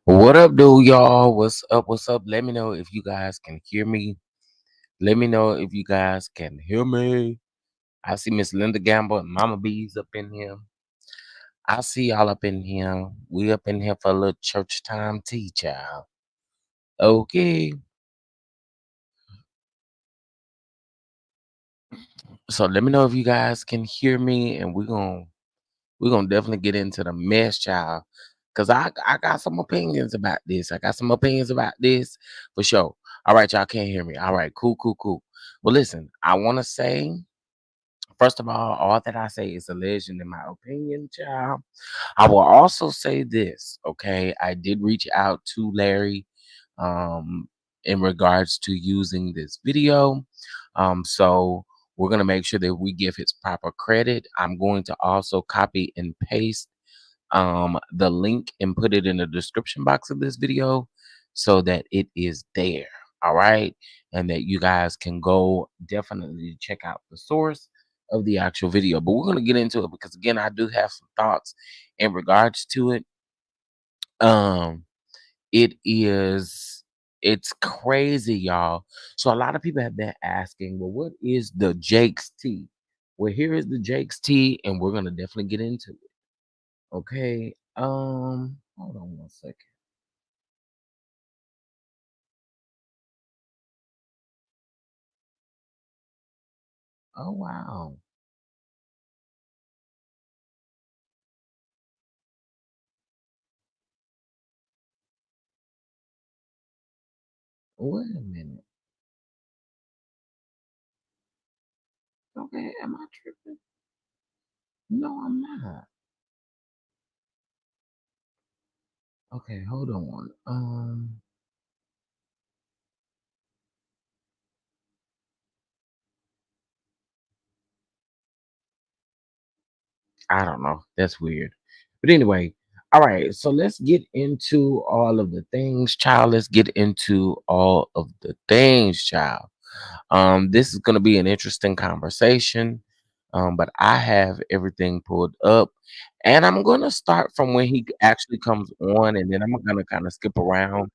What up, dude, y'all? What's up? What's up? Let me know if you guys can hear me. Let me know if you guys can hear me. I see Miss Linda Gamble and Mama B's up in here. I see y'all up in here. We up in here for a little church time tea, child. Okay. So let me know if you guys can hear me, and we're gonna definitely get into the mess, child. Cause I got some opinions about this. I got some opinions about this for sure. All right, y'all can't hear me. All right, cool, cool, cool. Well, listen, I wanna say, first of all that I say is a legend in my opinion, child. I will also say this, okay? I did reach out to Larry in regards to using this video. So we're gonna make sure that we give his proper credit. I'm going to also copy and paste the link and put it in the description box of this video so that it is there. All right. And that you guys can go definitely check out the source of the actual video. But we're going to get into it because, again, I do have some thoughts in regards to it. Um, it is, it's crazy, y'all. So a lot of people have been asking, well, what is the Jake's tea? Well, here is the Jake's tea, and we're going to definitely get into it. Okay. Hold on one second. Oh wow. Wait a minute. Okay, am I tripping? No, I'm not. Okay, hold on. I don't know. That's weird. But anyway, all right. So let's get into all of the things, child. Let's get into all of the things, child. This is gonna be an interesting conversation. But I have everything pulled up, and I'm gonna start from when he actually comes on, and then I'm gonna kind of skip around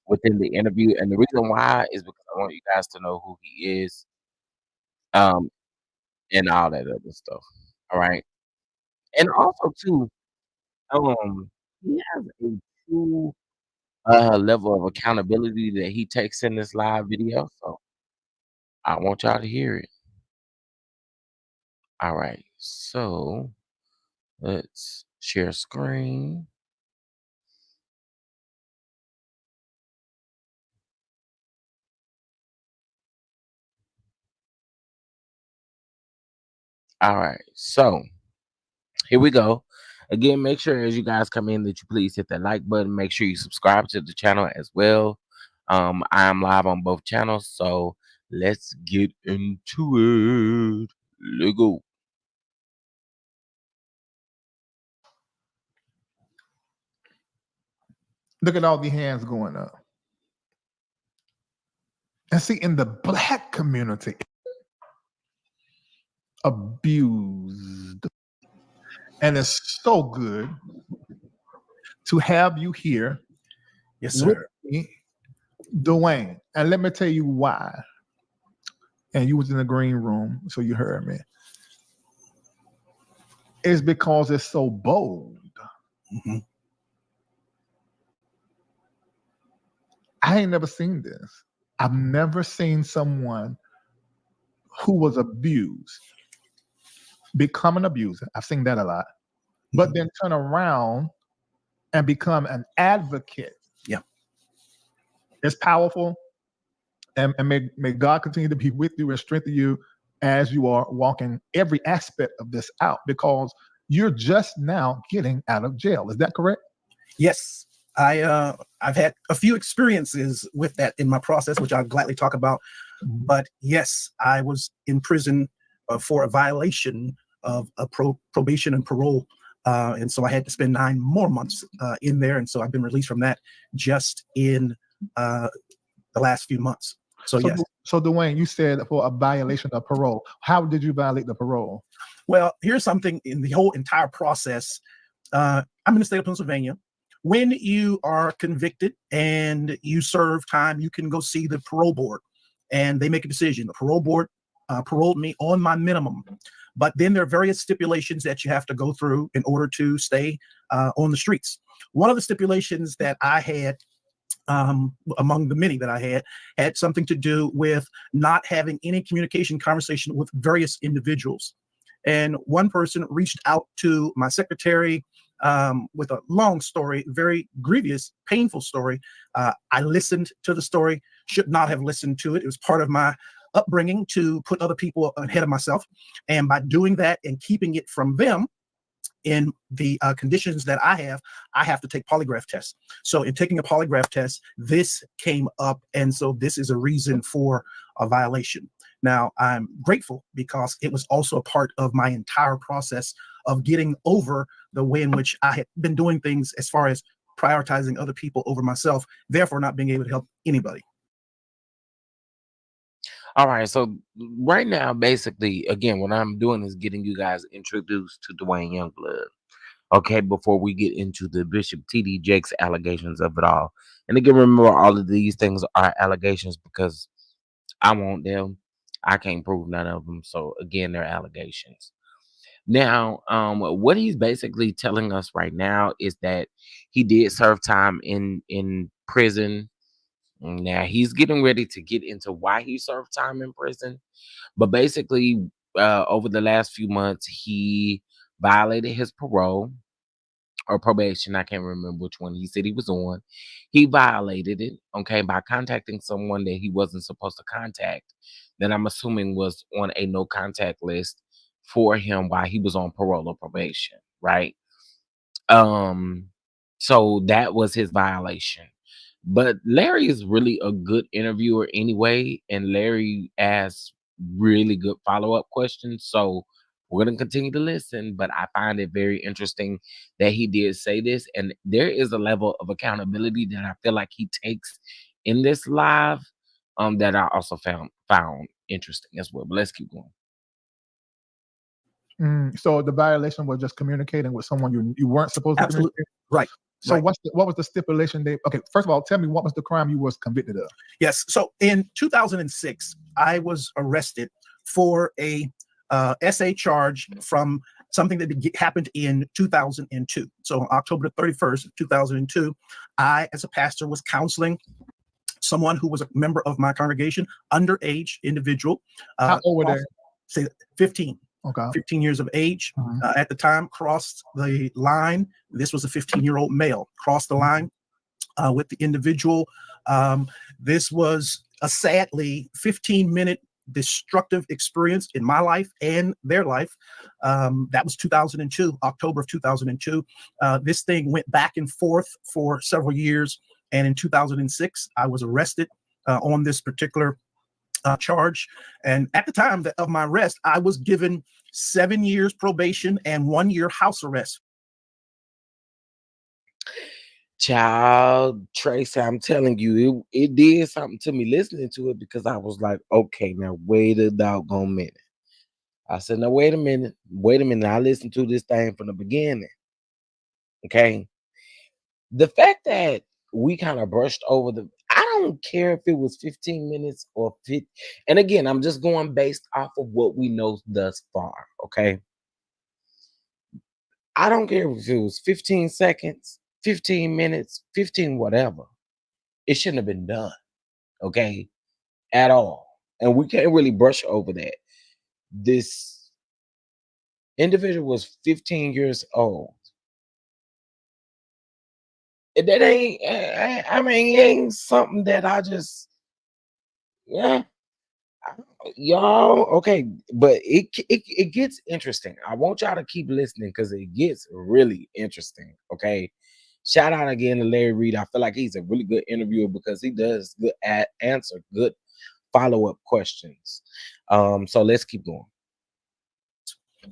within the interview. And the reason why is because I want you guys to know who he is, um, and all that other stuff. All right. And also too, he has a true level of accountability that he takes in this live video. So I want y'all to hear it. All right. So let's share screen. All right. So here we go. Again, make sure as you guys come in that you please hit that like button. Make sure you subscribe to the channel as well. I am live on both channels, so let's get into it. Let's go. Look at all the hands going up. And see, in the black community, abused. And it's so good to have you here Yes, with sir. me, Dwayne. And let me tell you why. And you was in the green room, so you heard me. It's because it's so bold. Mhm. I ain't never seen this. I've never seen someone who was abused become an abuser. I've seen that a lot. But then turn around and become an advocate. Yeah. It's powerful. And may God continue to be with you and strengthen you as you are walking every aspect of this out because you're just now getting out of jail. Is that correct? Yes. I've had a few experiences with that in my process, which I'll gladly talk about. But yes, I was in prison for a violation of a probation and parole. And so I had to spend 9 more months in there. And so I've been released from that just in the last few months. So yes. So Dwayne, you said for a violation of parole. How did you violate the parole? Well, here's something in the whole entire process. I'm in the state of Pennsylvania. when you are convicted and you serve time, you can go see the parole board and they make a decision. The parole board paroled me on my minimum. But then there are various stipulations that you have to go through in order to stay on the streets. One of the stipulations that I had, among the many that I had something to do with not having any communication conversation with various individuals. And one person reached out to my secretary with a long story, very grievous, painful story. I listened to the story, should not have listened to it. It was part of my upbringing to put other people ahead of myself. And by doing that and keeping it from them, in the conditions that I have to take polygraph tests. So in taking a polygraph test, this came up. And so this is a reason for a violation. Now, I'm grateful because it was also a part of my entire process of getting over the way in which I had been doing things as far as prioritizing other people over myself, therefore not being able to help anybody. All right, so right now, basically, again, what I'm doing is getting you guys introduced to Dwayne Youngblood. Okay, before we get into the Bishop T.D. Jakes allegations of it all. And again, remember, all of these things are allegations because I want them. I can't prove none of them. So again, they're allegations. Now, what he's basically telling us right now is that he did serve time in prison. Now he's getting ready to get into why he served time in prison. But basically, over the last few months, he violated his parole or probation. I can't remember which one he said he was on. He violated it, okay, by contacting someone that he wasn't supposed to contact, that I'm assuming was on a no contact list for him while he was on parole or probation, right? Um, so that was his violation. But Larry is really a good interviewer anyway, and Larry asks really good follow-up questions. So we're gonna continue to listen, but I find it very interesting that he did say this, and there is a level of accountability that I feel like he takes in this live, that I also found interesting as well. But let's keep going. So the violation was just communicating with someone you weren't supposed to Absolutely. communicate? Right. So Right. what was the stipulation they okay, first of all, tell me what was the crime you was convicted of? Yes. So in 2006, I was arrested for a SA charge from something that happened in 2002. So on October 31st, 2002, I, as a pastor, was counseling someone who was a member of my congregation, underage individual. How old were they? Say 15. Okay. 15 years of age Mhm. at the time, crossed the line. This was a 15-year-old male, crossed the line with the individual. This was a sadly 15-minute destructive experience in my life and their life. That was 2002, October of 2002. This thing went back and forth for several years. And in 2006, I was arrested on this particular charge. And at the time of my arrest, I was given 7 years probation and 1 year house arrest. Child, Tracy, I'm telling you, it did something to me listening to it because I was like, okay, now wait a doggone minute. I said, now wait a minute. I listened to this thing from the beginning. Okay. The fact that we kind of brushed over I don't care if it was 15 minutes or 50. And again, I'm just going based off of what we know thus far. Okay. I don't care if it was 15 seconds, 15 minutes, 15 whatever. It shouldn't have been done. Okay. At all. And we can't really brush over that. This individual was 15 years old. That ain't, I mean, it ain't something that I just, yeah, y'all, okay, but it gets interesting. I want y'all to keep listening because it gets really interesting. Okay, shout out again to Larry Reid. I feel like he's a really good interviewer because he does good answer good follow-up questions. So let's keep going.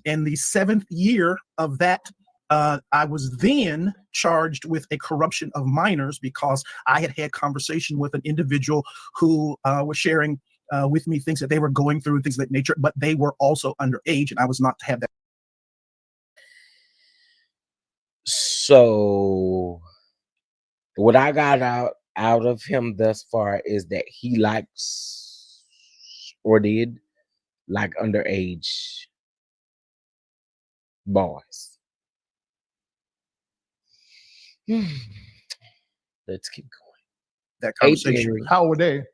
In the 7th year of that, I was then charged with a corruption of minors because I had conversation with an individual who was sharing with me things that they were going through and things of that nature, but they were also underage, and I was not to have that. So What I got out of him thus far is that he likes or did like underage boys. Let's keep going. That Hey, conversation. Terry. How were they?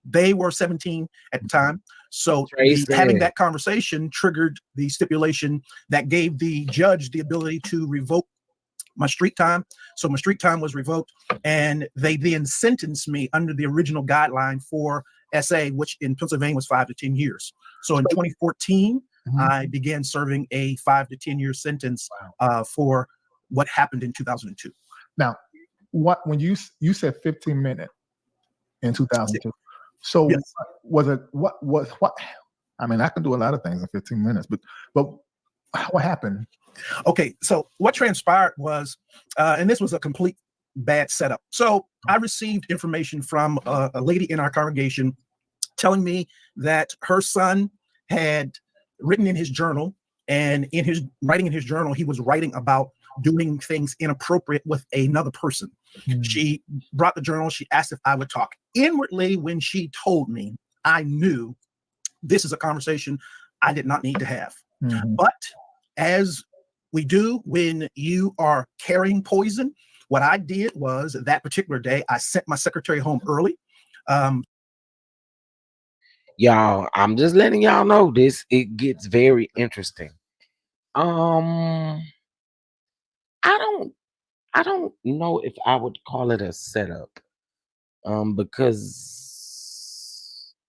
They were 17 at the time. So Tracy. having that conversation triggered the stipulation that gave the judge the ability to revoke my street time. So my street time was revoked, and they then sentenced me under the original guideline for SA, which in Pennsylvania was 5 to 10 years. So in 2014, I began serving a 5 to 10 year sentence for what happened in 2002. Now, when you said 15 minutes in 2002, so Yes. was it what? I mean, I can do a lot of things in 15 minutes, but what happened? Okay, so what transpired was, and this was a complete bad setup. So I received information from a lady in our congregation telling me that her son had written in his journal, and in his writing in his journal, he was writing about doing things inappropriate with another person. She brought the journal. She asked if I would talk. Inwardly, when she told me, I knew this is a conversation I did not need to have. But as we do when you are carrying poison, what I did was that particular day, I sent my secretary home early. Y'all, I'm just letting y'all know this. It gets very interesting. I don't know if I would call it a setup. Because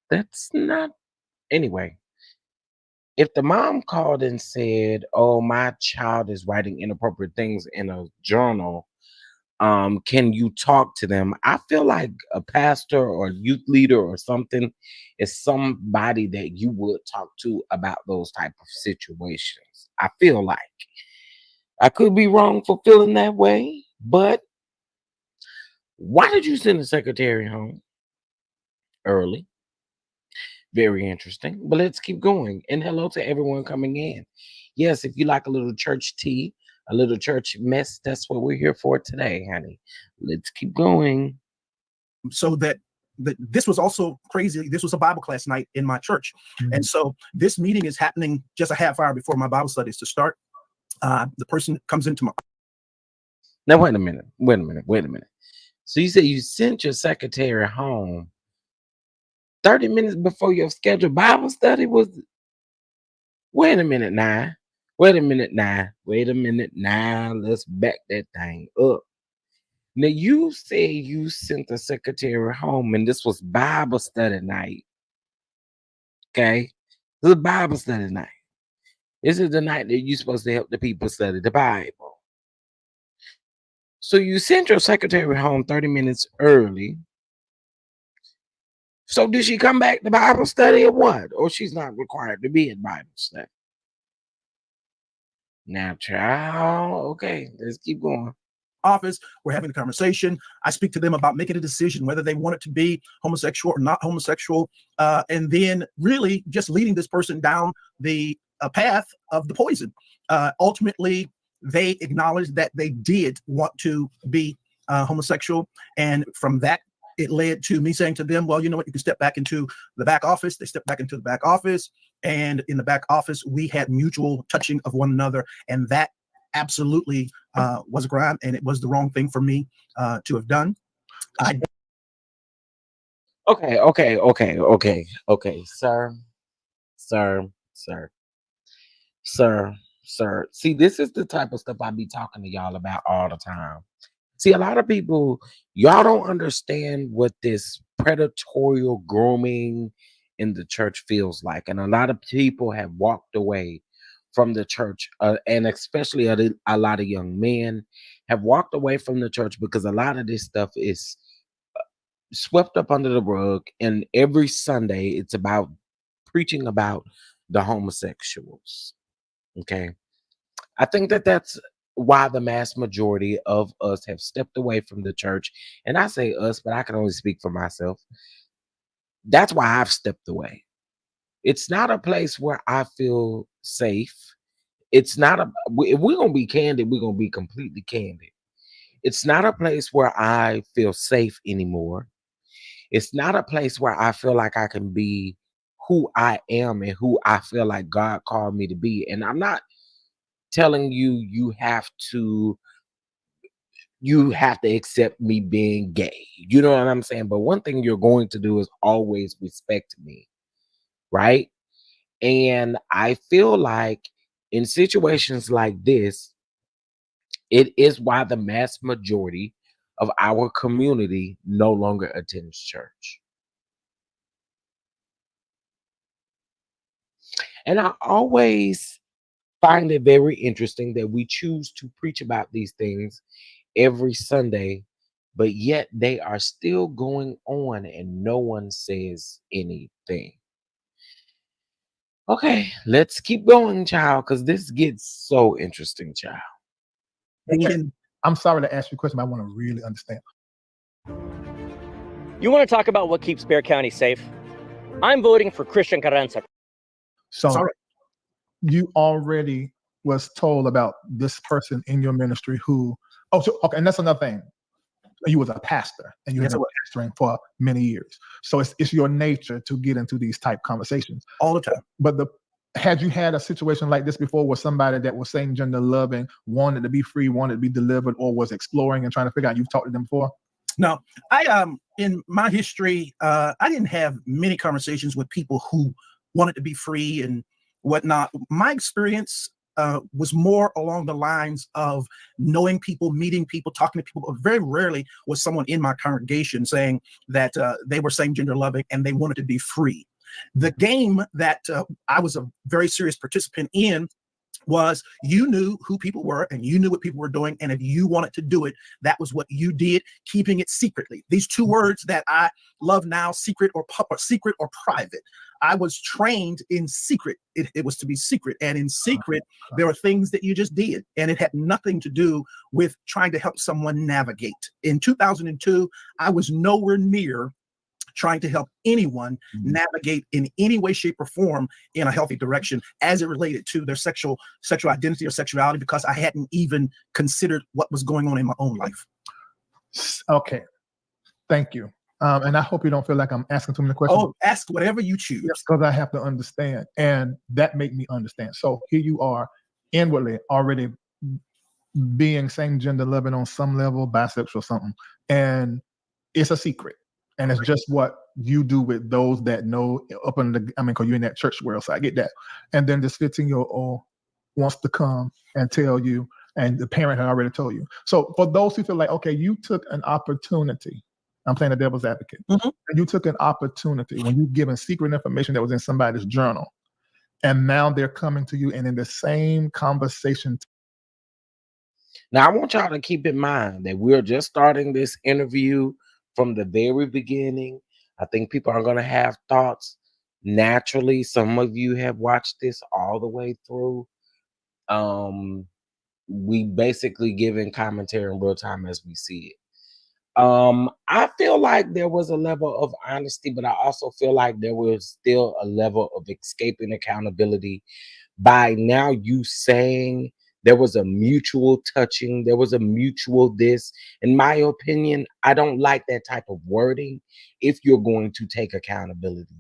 that's not anyway. If the mom called and said, "Oh, my child is writing inappropriate things in a journal, can you talk to them?" I feel like a pastor or youth leader or something is somebody that you would talk to about those type of situations. I feel like I could be wrong for feeling that way, but why did you send the secretary home early? Very interesting. But let's keep going. And hello to everyone coming in. Yes, if you like a little church tea, a little church mess, that's what we're here for today, honey. Let's keep going. So that this was also crazy. This was a Bible class night in my church. And so this meeting is happening just a half hour before my Bible studies to start. The person comes into my... Now, wait a minute. So you said you sent your secretary home 30 minutes before your scheduled Bible study was... Wait a minute now. Let's back that thing up. Now, you said you sent the secretary home and this was Bible study night. Okay? This is Bible study night. This is the night that you're supposed to help the people study the Bible. So you sent your secretary home 30 minutes early. So did she come back to Bible study or what? Or she's not required to be in Bible study? Now, child, okay, let's keep going. Office, we're having a conversation. I speak to them about making a decision whether they want it to be homosexual or not homosexual, and then really just leading this person down the path of the poison. Ultimately, they acknowledged that they did want to be homosexual, and from that, it led to me saying to them, well, you know what, you can step back into the back office. They stepped back into the back office, and in the back office, we had mutual touching of one another, and that absolutely was a crime, and it was the wrong thing for me to have done. Okay, sir. See, this is the type of stuff I be talking to y'all about all the time. See, a lot of people, y'all don't understand what this predatory grooming in the church feels like. And a lot of people have walked away from the church, and especially a lot of young men have walked away from the church because a lot of this stuff is swept up under the rug. And every Sunday, it's about preaching about the homosexuals. Okay. I think that that's why the mass majority of us have stepped away from the church. And I say us, but I can only speak for myself. That's why I've stepped away. It's not a place where I feel safe. It's not a... If we're going to be candid, we're going to be completely candid. It's not a place where I feel safe anymore. It's not a place where I feel like I can be who I am and who I feel like God called me to be. And I'm not telling you you have to accept me being gay. You know what I'm saying? But one thing you're going to do is always respect me, right? And I feel like in situations like this, it is why the mass majority of our community no longer attends church. And I always find it very interesting that we choose to preach about these things every Sunday, but yet they are still going on and no one says anything. Okay, let's keep going, child, because this gets so interesting, child. I'm sorry to ask you a question, but I want to really understand. You want to talk about what keeps Bexar County safe? I'm voting for Christian Carranza. So you already was told about this person in your ministry who, okay, and that's another thing. You was a pastor and you have been pastoring for many years. So it's your nature to get into these type conversations all the time. But had you had a situation like this before where somebody that was same gender loving, wanted to be free, wanted to be delivered, or was exploring and trying to figure out, you've talked to them before? No, in my history, I didn't have many conversations with people who wanted to be free and whatnot. My experience was more along the lines of knowing people, meeting people, talking to people, but very rarely was someone in my congregation saying that they were same gender loving and they wanted to be free. The game that I was a very serious participant in was you knew who people were and you knew what people were doing. And if you wanted to do it, that was what you did, keeping it secretly. These two words that I love now, secret or secret or private. I was trained in secret. It was to be secret. And in secret, there were things that you just did. And it had nothing to do with trying to help someone navigate. In 2002, I was nowhere near trying to help anyone navigate in any way, shape, or form in a healthy direction as it related to their sexual identity or sexuality, because I hadn't even considered what was going on in my own life. Okay, thank you. And I hope you don't feel like I'm asking too many questions. Oh, ask whatever you choose. Because I have to understand, and that made me understand. So here you are, inwardly already being same gender loving on some level, bisexual something, and it's a secret. And it's just what you do with those that know up in the, because you're in that church world, so I get that. And then this 15-year-old wants to come and tell you, and the parent had already told you. So for those who feel like, okay, you took an opportunity, I'm playing the devil's advocate, and you took an opportunity when you've given secret information that was in somebody's journal, and now they're coming to you and in the same conversation. Now, I want y'all to keep in mind that we're just starting this interview from the very beginning. I think people are going to have thoughts naturally. Some of you have watched this all the way through. We basically giving commentary in real time as we see it. I feel like there was a level of honesty, but I also feel like there was still a level of escaping accountability by now you saying there was a mutual touching, there was a mutual this. In my opinion, I don't like that type of wording if you're going to take accountability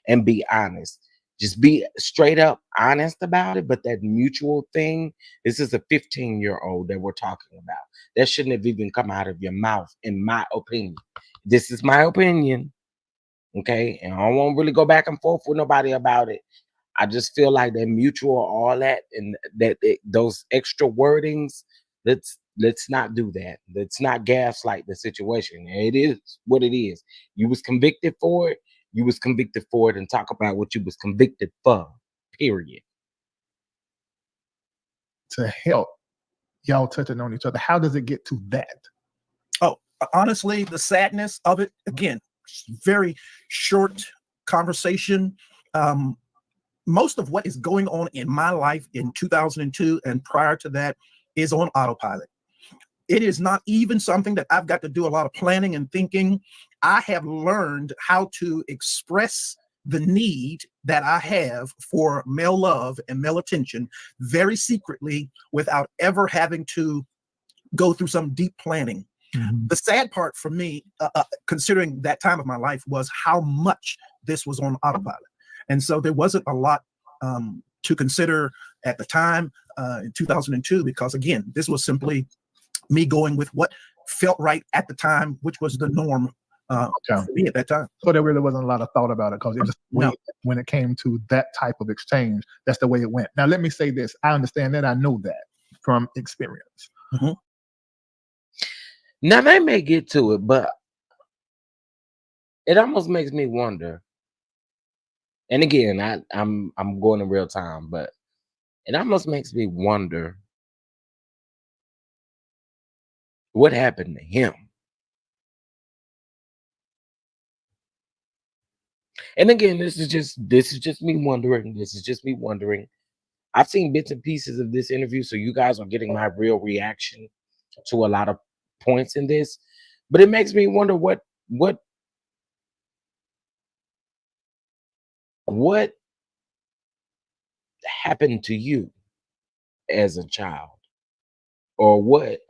and be honest. Just be straight up honest about it. But that mutual thing, this is a 15-year-old that we're talking about. That shouldn't have even come out of your mouth, in my opinion. This is my opinion. Okay. And I won't really go back and forth with nobody about it. I just feel like that mutual, all that, and those extra wordings, let's not do that. Let's not gaslight the situation. It is what it is. You was convicted for it. You was convicted for it, and talk about what you was convicted for, period. To help y'all touching on each other, how does it get to that? Oh, honestly, the sadness of it, again, very short conversation. Most of what is going on in my life in 2002 and prior to that is on autopilot. It is not even something that I've got to do a lot of planning and thinking. I have learned how to express the need that I have for male love and male attention very secretly without ever having to go through some deep planning. Mhm. The sad part for me, considering that time of my life, was how much this was on autopilot. And so there wasn't a lot to consider at the time in 2002, because again, this was simply me going with what felt right at the time, which was the norm Okay. for me at that time. So there really wasn't a lot of thought about it, because it just No. when it came to that type of exchange, that's the way it went. Now, let me say this. I understand that. I know that from experience. Mhm. Now they may get to it, but it almost makes me wonder. And again, I'm going in real time, but it almost makes me wonder what happened to him. And again, this is just me wondering. This is just me wondering. I've seen bits and pieces of this interview, so you guys are getting my real reaction to a lot of points in this. But it makes me wonder what happened to you as a child, or what?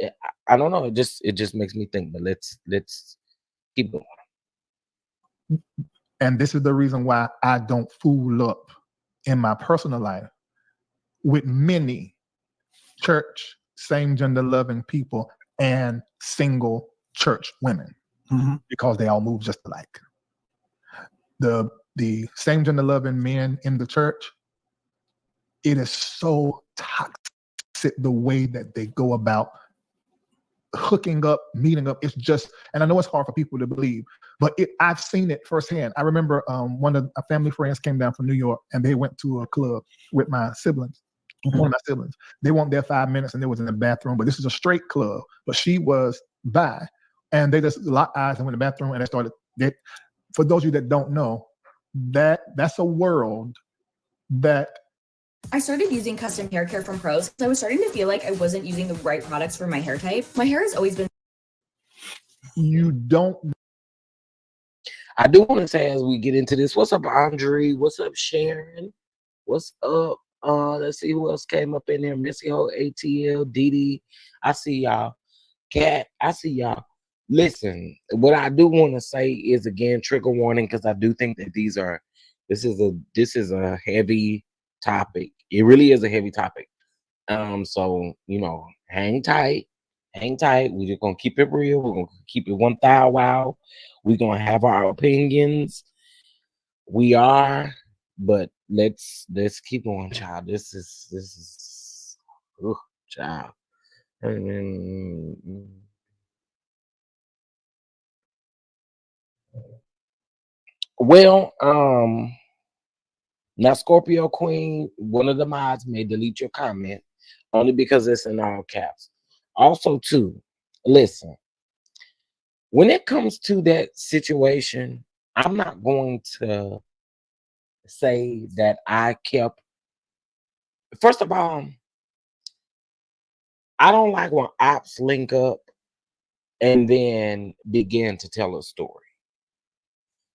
I don't know. It just makes me think. But let's keep going. And this is the reason why I don't fool up in my personal life with many church, same gender loving people and single church women, Mhm. because they all move just alike. The same gender loving men in the church, it is so toxic the way that they go about hooking up, meeting up. It's just, and I know it's hard for people to believe, but I've seen it firsthand. I remember one of our family friends came down from New York, and they went to a club with my siblings. One of my siblings. They weren't there 5 minutes, and they was in the bathroom. But this is a straight club. But she was bi, and they just locked eyes and went in the bathroom, and they started. For those of you that don't know, that's a world that. I started using custom hair care from Pros because I was starting to feel like I wasn't using the right products for my hair type. My hair has always been. You don't. I do want to say, as we get into this, what's up, Andre? What's up, Sharon? What's up? Let's see who else came up in there. Missy Ho, ATL, Didi. I see y'all. Cat, I see y'all. Listen, what I do want to say is, again, trigger warning, because I do think that this is a heavy topic. It really is a heavy topic. So hang tight. We're just gonna keep it real. We're gonna keep it 1,000 wow. We're gonna have our opinions. We are, but let's keep going, child. This is child. Well, now Scorpio Queen, one of the mods may delete your comment only because it's in all caps. Also, too, listen, when it comes to that situation, I'm not going to say that I kept. First of all, I don't like when ops link up and then begin to tell a story.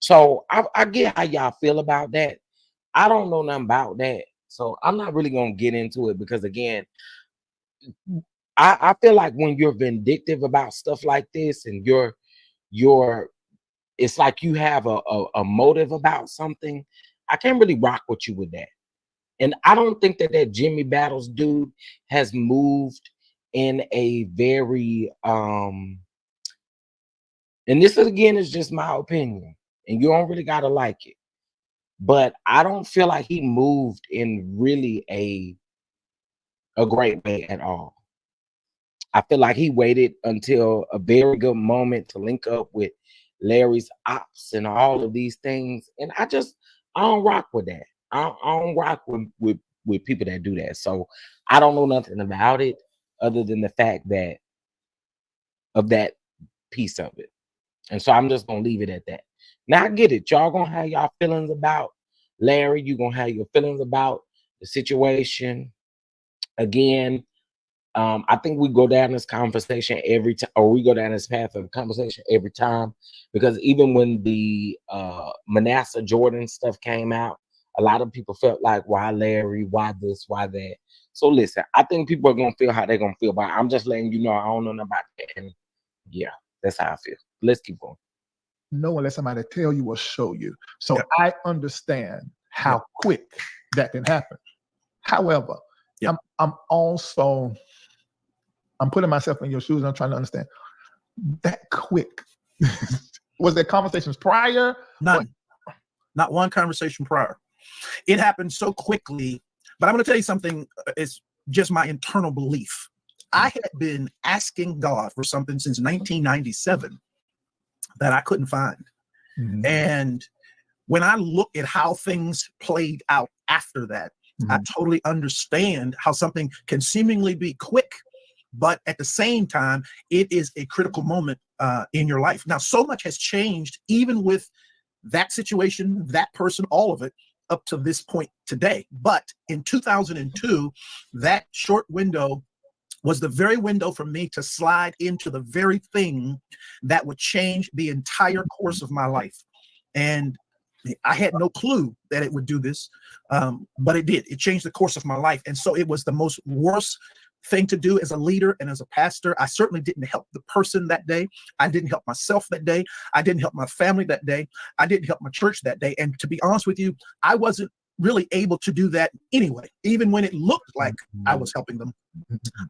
So I get how y'all feel about that. I don't know nothing about that. So I'm not really gonna get into it, because again, I feel like when you're vindictive about stuff like this, and you're it's like you have a motive about something, I can't really rock with you with that. And I don't think that Jimmy Battles dude has moved in a very and this again is just my opinion, and you don't really gotta like it, but I don't feel like he moved in really a great way at all. I feel like he waited until a very good moment to link up with Larry's ops and all of these things, and I don't rock with that. I don't rock with people that do that. So I don't know nothing about it other than the fact that of that piece of it. And so I'm just gonna leave it at that. Now I get it. Y'all gonna have y'all feelings about Larry. You gonna have your feelings about the situation. Again, I think we go down this conversation every time, or we go down this path of conversation every time, because even when the Manasseh Jordan stuff came out, A lot of people felt like, why Larry? Why this? Why that? So listen, I think people are gonna feel how they're gonna feel, but I'm just letting you know I don't know nothing about that. And yeah, that's how I feel. Let's keep going. No, unless somebody tell you or show you. So Yep. I understand how quick that can happen. However, Yep. I'm putting myself in your shoes and I'm trying to understand that quick. Was there conversations prior? None. Not one conversation prior. It happened so quickly. But I'm going to tell you something. It's just my internal belief. I had been asking God for something since 1997 that I couldn't find. Mhm. And when I look at how things played out after that, I totally understand how something can seemingly be quick, but at the same time, it is a critical moment in your life. Now, so much has changed, even with that situation, that person, all of it, up to this point today. But in 2002, that short window was the very window for me to slide into the very thing that would change the entire course of my life. And I had no clue that it would do this, but it did. It changed the course of my life. And so it was the most worst thing to do as a leader and as a pastor. I certainly didn't help the person that day. I didn't help myself that day. I didn't help my family that day. I didn't help my church that day. And to be honest with you, I wasn't really able to do that anyway. Even when it looked like I was helping them,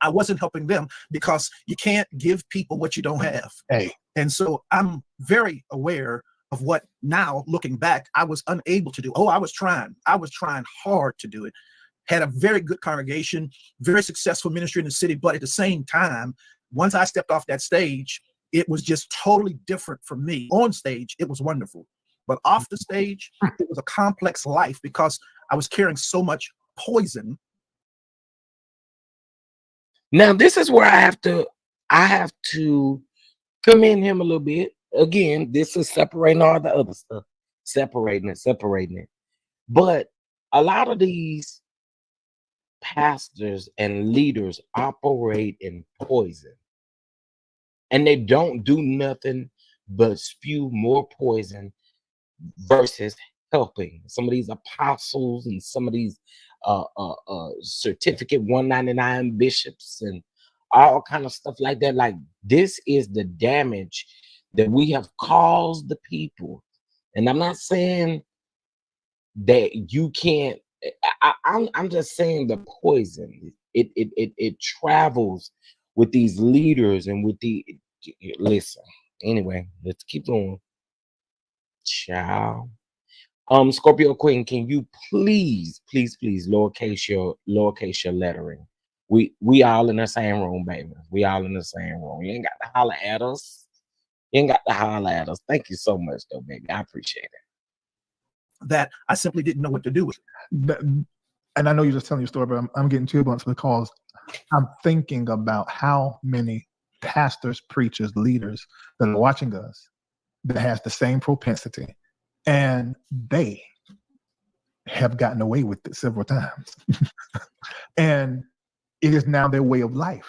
I wasn't helping them, because you can't give people what you don't have. Hey. And so I'm very aware of what now, looking back, I was unable to do. Oh, I was trying hard to do it. Had a very good congregation, very successful ministry in the city. But at the same time, once I stepped off that stage, it was just totally different from me. On stage, it was wonderful. But off the stage, it was a complex life because I was carrying so much poison. Now, this is where I have to commend him a little bit. Again, this is separating all the other stuff, separating it. But a lot of these pastors and leaders operate in poison, and they don't do nothing but spew more poison versus helping. Some of these apostles and some of these certificate 199 bishops and all kind of stuff like that. Like, this is the damage that we have caused the people. And I'm not saying that you can't. I'm just saying the poison. It travels with these leaders and with the. Listen. Anyway, let's keep going. Ciao. Scorpio Queen, can you please lowercase your lettering? We all in the same room, baby. We all in the same room. You ain't got to holler at us. Thank you so much, though, baby. I appreciate it. That I simply didn't know what to do with. And I know you're just telling your story, but I'm getting chill bumps because I'm thinking about how many pastors, preachers, leaders that are watching us that has the same propensity, and they have gotten away with it several times. And it is now their way of life.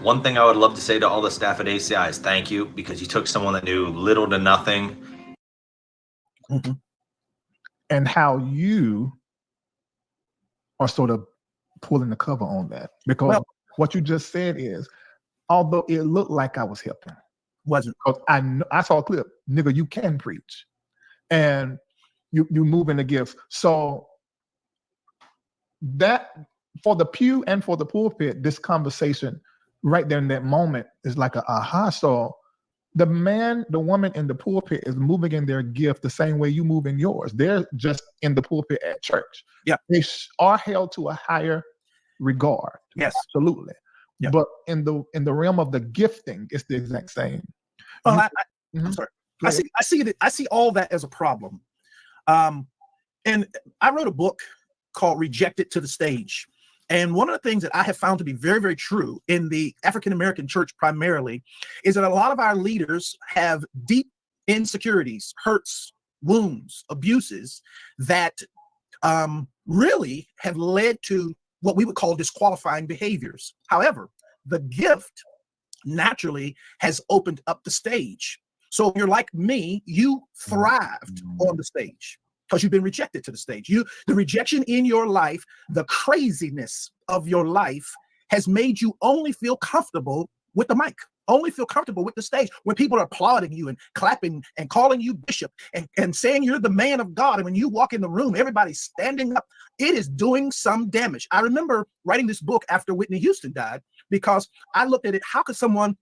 One thing I would love to say to all the staff at ACI is thank you, because you took someone that knew little to nothing. And how you are sort of pulling the cover on that. Because what you just said is, although it looked like I was helping, wasn't. I saw a clip, nigga, you can preach. And you move in the gifts. So that, for the pew and for the pulpit, this conversation right there in that moment is like a aha. So the man, the woman in the pulpit is moving in their gift the same way you move in yours. They're just in the pulpit at church. Yeah. They are held to a higher regard. Yes. Absolutely. Yeah. But in the realm of the gifting, it's the exact same. Well, I'm sorry. I see all that as a problem. And I wrote a book called Rejected to the Stage. And one of the things that I have found to be very, very true in the African-American church primarily is that a lot of our leaders have deep insecurities, hurts, wounds, abuses that really have led to what we would call disqualifying behaviors. However, the gift naturally has opened up the stage. So if you're like me, you thrived on the stage. because you've been rejected to the stage. The rejection in your life, the craziness of your life has made you only feel comfortable with the mic, only feel comfortable with the stage when people are applauding you and clapping and calling you bishop and saying you're the man of God. And when you walk in the room, everybody's standing up. It is doing some damage. I remember writing this book after Whitney Houston died, because I looked at it. How could someone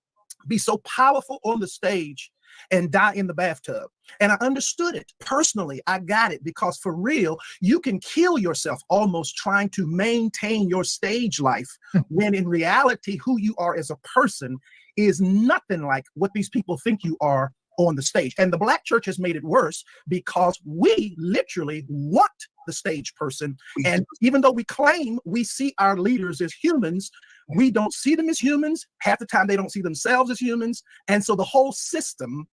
be so powerful on the stage and die in the bathtub? And I understood it personally. I got it, because for real, you can kill yourself almost trying to maintain your stage life when in reality, who you are as a person is nothing like what these people think you are on the stage. And the Black church has made it worse, because we literally want the stage person. And even though we claim we see our leaders as humans, we don't see them as humans. Half the time they don't see themselves as humans. And so the whole system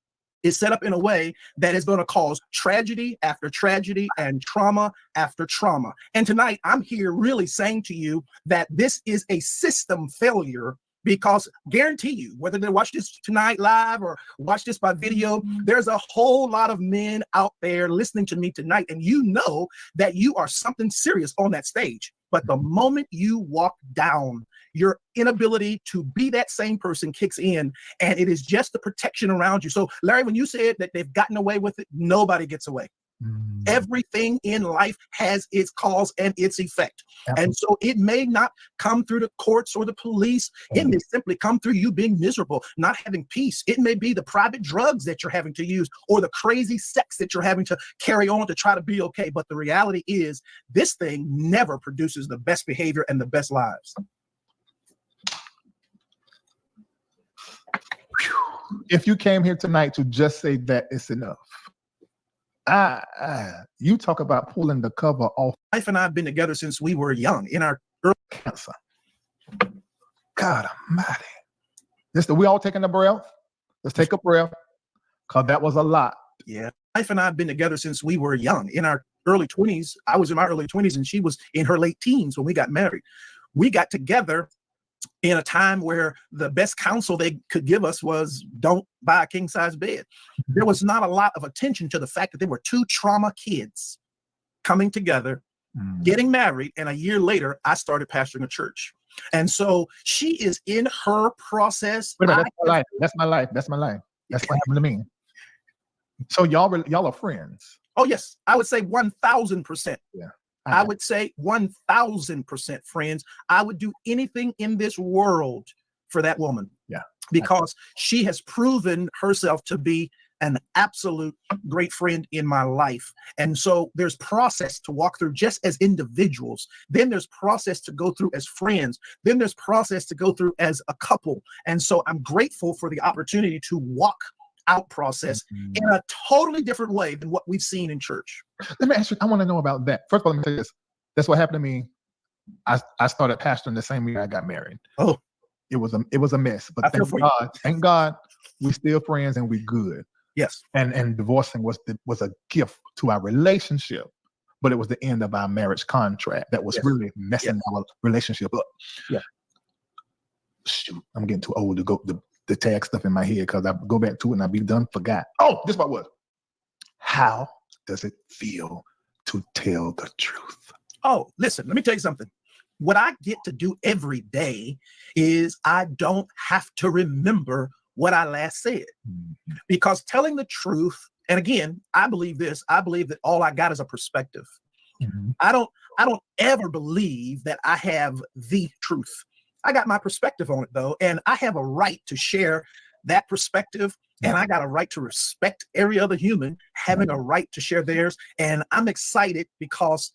is set up in a way that is going to cause tragedy after tragedy and trauma after trauma. And tonight I'm here really saying to you that this is a system failure, because guarantee you, whether they watch this tonight live or watch this by video, there's a whole lot of men out there listening to me tonight, and you know that you are something serious on that stage. But the moment you walk down, your inability to be that same person kicks in, and it is just the protection around you. So Larry, when you said that they've gotten away with it, nobody gets away. Everything in life has its cause and its effect. And so it may not come through the courts or the police. It may simply come through you being miserable, not having peace. It may be the private drugs that you're having to use, or the crazy sex that you're having to carry on to try to be okay. But the reality is, this thing never produces the best behavior and the best lives. If you came here tonight to just say that, it's enough. You talk about pulling the cover off. My wife and I have been together since we were young, in our early cancer. God almighty. We all taking a breath? Let's take a breath, because that was a lot. Yeah. My wife and I have been together since we were young, in our early 20s. I was in my early 20s and she was in her late teens when we got married. We got together in a time where the best counsel they could give us was, don't buy a king-size bed. There was not a lot of attention to the fact that there were two trauma kids coming together, getting married, and a year later, I started pastoring a church. And so she is in her process. Wait a minute, that's my life. That's my life. That's my life. That's what happened to me. So y'all are friends. Oh yes, I would say 1,000%. Yeah. I would say 1,000% friends. I would do anything in this world for that woman. Yeah. Because she has proven herself to be an absolute great friend in my life. And so there's process to walk through just as individuals. Then there's process to go through as friends. Then there's process to go through as a couple. And so I'm grateful for the opportunity to walk out process in a totally different way than what we've seen in church. Let me ask you, I want to know about that. First of all, let me tell you this. That's what happened to me. I started pastoring the same year I got married. Oh, it was a mess. But thank God, we still friends and we good. Yes. And divorcing was a gift to our relationship, but it was the end of our marriage contract that was really messing our relationship up. Yeah. Shoot, I'm getting too old to go the tag stuff in my head, because I go back to it and I be done, forgot. Oh, this is what was. How does it feel to tell the truth? Oh, listen, let me tell you something. What I get to do every day is I don't have to remember what I last said. Because telling the truth, and again, I believe this, I believe that all I got is a perspective. I don't ever believe that I have the truth. I got my perspective on it though, and I have a right to share that perspective, and I got a right to respect every other human having a right to share theirs. And I'm excited because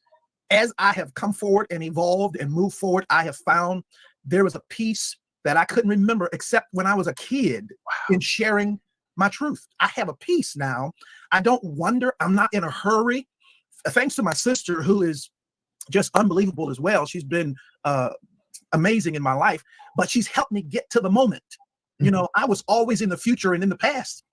as I have come forward and evolved and moved forward, I have found there was a piece that I couldn't remember except when I was a kid in sharing my truth. I have a peace now. I don't wonder. I'm not in a hurry. Thanks to my sister, who is just unbelievable as well. She's been amazing in my life, but she's helped me get to the moment. You know, I was always in the future and in the past,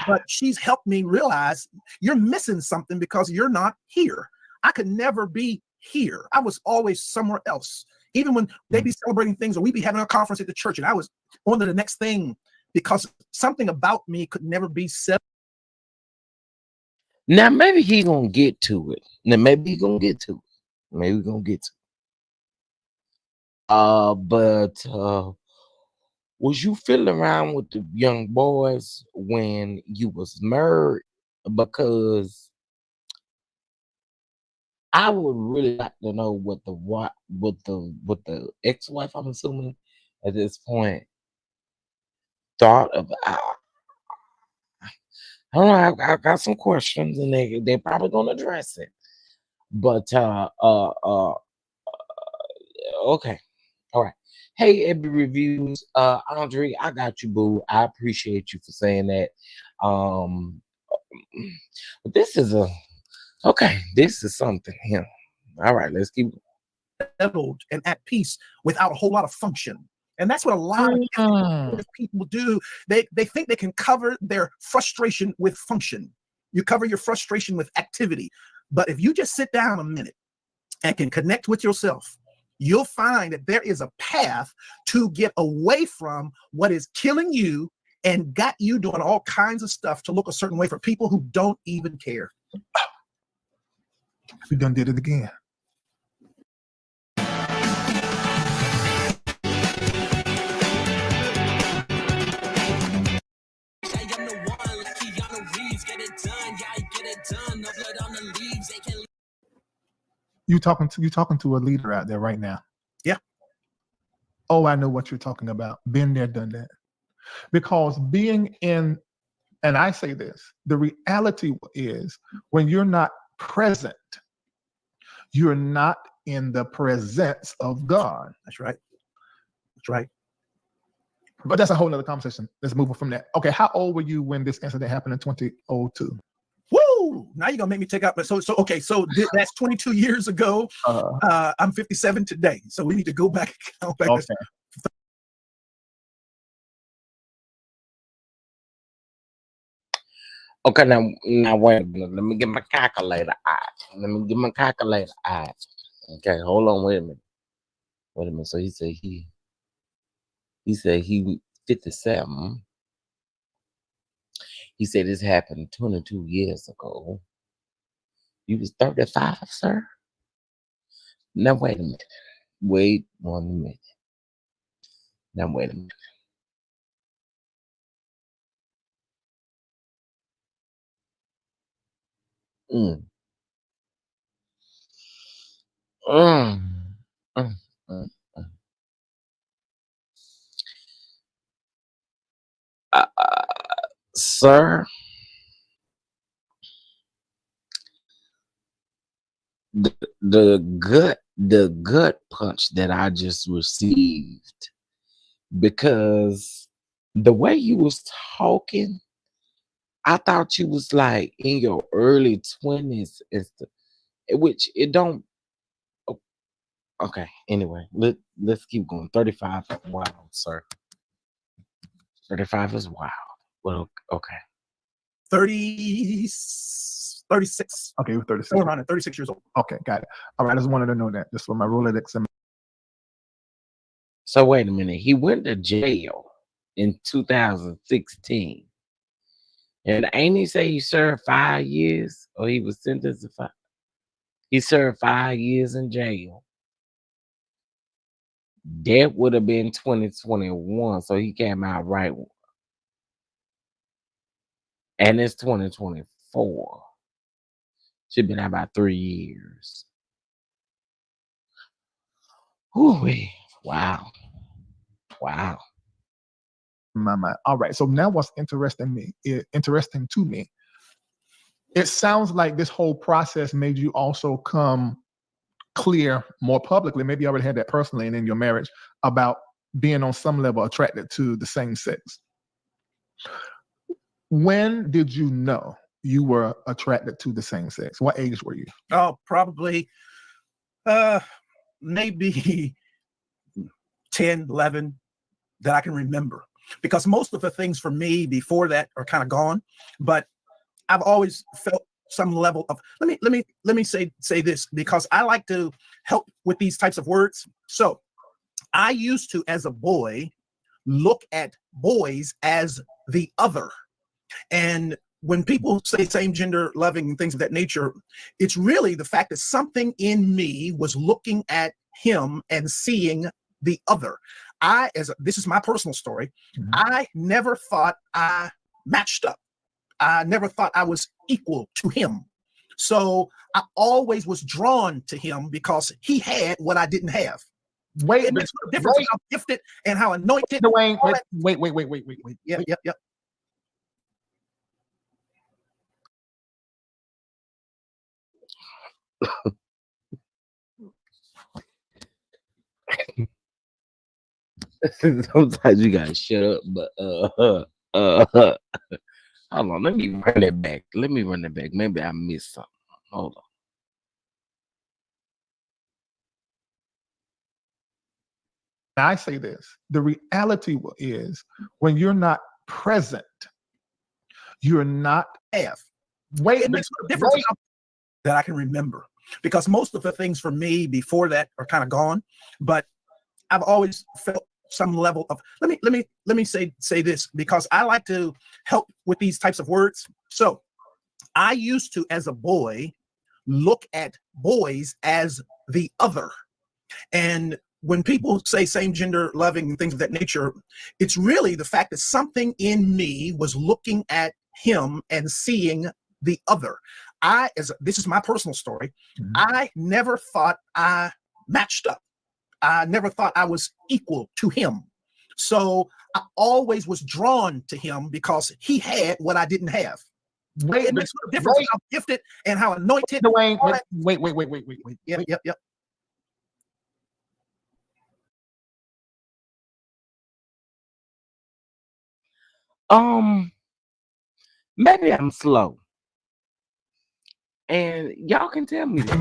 but she's helped me realize you're missing something because you're not here. I could never be here. I was always somewhere else. Even when they'd be celebrating things or we'd be having a conference at the church and I was on to the next thing because something about me could never be said. Now maybe he gonna get to it. Now maybe he gonna get to it. Maybe we gonna get to it. But was you fiddling around with the young boys when you was married? Because I would really like to know what the ex-wife, I'm assuming, at this point thought of. I don't know. I got some questions, and they probably gonna address it. But okay, all right. Hey, Ebby Reviews, Andre, I got you, boo. I appreciate you for saying that. But this is okay. This is something here. All right, let's keep. Settled and at peace without a whole lot of function. And that's what a lot of people do. They think they can cover their frustration with function. You cover your frustration with activity. But if you just sit down a minute and can connect with yourself, you'll find that there is a path to get away from what is killing you and got you doing all kinds of stuff to look a certain way for people who don't even care. We done did it again. You talking to a leader out there right now. Yeah. Oh, I know what you're talking about. Been there, done that. Because being in, and I say this, the reality is when you're not present, you're not in the presence of God. That's right. That's right. But that's a whole nother conversation. Let's move on from that. Okay, how old were you when this incident happened in 2002? Woo! Now you're gonna make me take out. So that's 22 years ago. I'm 57 today, so we need to go back and count back. Okay. Okay, now wait a minute. Let me get my calculator out. Okay, hold on. Wait a minute. So he said he 57. He said this happened 22 years ago. You was 35, sir? Now wait a minute. Wait 1 minute. Now wait a minute. Mm. Mm. Mm. Mm. Sir, the gut punch that I just received, because the way you was talking, I thought you was like in your early 20s, which it don't. Okay, anyway, let's keep going. 35 is wild, sir. 35 is wild. Well, okay. 36. Okay, you're 36. Somewhere around 36 years old. Okay, got it. All right, I just wanted to know that, just for my Rolodex. So wait a minute. He went to jail in 2016. And ain't he say he served 5 years, or he was sentenced to 5? He served 5 years in jail. That would have been 2021, so he came out right. And it's 2024. Should been out about 3 years. Ooh-wee. Wow. My mind. All right. So now what's interesting to me, it sounds like this whole process made you also come clear more publicly. Maybe you already had that personally and in your marriage about being on some level attracted to the same sex. When did you know you were attracted to the same sex? What age were you? Oh, probably maybe 10, 11 that I can remember. Because most of the things for me before that are kind of gone, but I've always felt some level of, let me say this, because I like to help with these types of words. So I used to, as a boy, look at boys as the other. And when people say same gender loving and things of that nature, it's really the fact that something in me was looking at him and seeing the other. This is my personal story. Mhm. I never thought I matched up. I never thought I was equal to him. So I always was drawn to him because he had what I didn't have. Wait, It makes no difference how gifted and how anointed. Dwayne, all that- wait. Yep. Sometimes you gotta shut up, but hold on, let me run it back. Maybe I missed something. Hold on. I say this: the reality is, when you're not present, you're not have. Wait, It makes no difference that I can remember, because most of the things for me before that are kind of gone. But I've always felt some level of let me say this, because I like to help with these types of words. So I used to, as a boy, look at boys as the other. And when people say same gender loving and things of that nature, it's really the fact that something in me was looking at him and seeing the other. This is my personal story. Mhm. I never thought I matched up. I never thought I was equal to him. So I always was drawn to him because he had what I didn't have. It makes no difference how gifted and how anointed. Dwayne, all that- wait. Yep. Maybe I'm slow, and y'all can tell me that.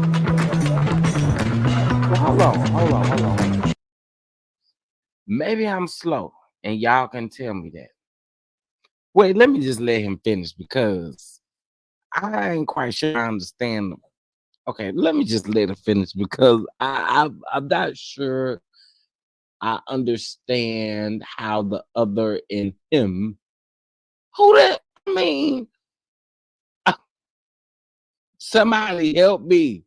Well, hold on. Maybe I'm slow, and y'all can tell me that. Wait, let me just let him finish, because I ain't quite sure I understand. Okay, let me just let him finish, because I'm not sure I understand how the other in him. Who that? I mean, somebody help me.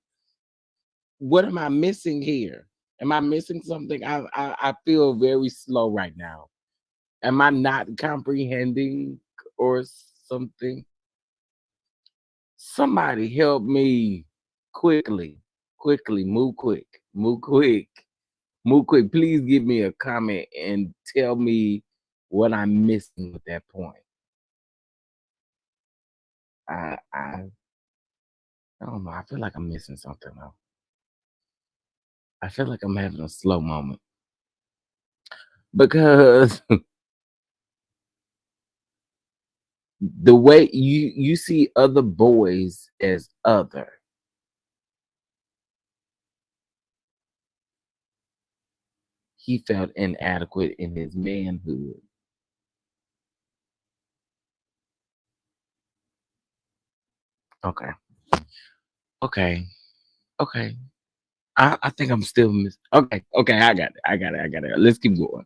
What am I missing here? Am I missing something? I feel very slow right now. Am I not comprehending or something? Somebody help me quickly. Move quick. Please give me a comment and tell me what I'm missing at that point. I don't know. I feel like I'm missing something though. I feel like I'm having a slow moment, because the way you see other boys as other. He felt inadequate in his manhood. Okay. Okay. I think I'm still okay. I got it. Let's keep going.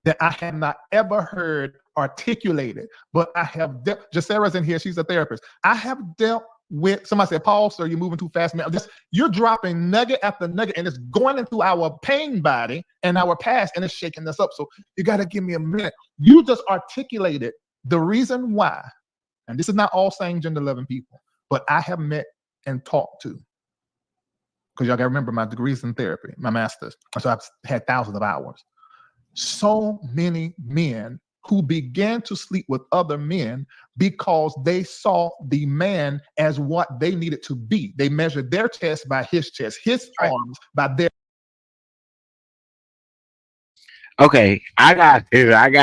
That I have not ever heard articulated, but I have dealt. Jacera's in here; she's a therapist. I have dealt with. Somebody said, "Paul, sir, you're moving too fast, man." You're dropping nugget after nugget, and it's going into our pain body and our past, and it's shaking us up. So you got to give me a minute. You just articulated the reason why, and this is not all same gender loving people, but I have met and talked to, because y'all got to remember my degrees in therapy, my master's, so I've had thousands of hours. So many men who began to sleep with other men because they saw the man as what they needed to be. They measured their chest by his chest, his arms by their. Okay, I got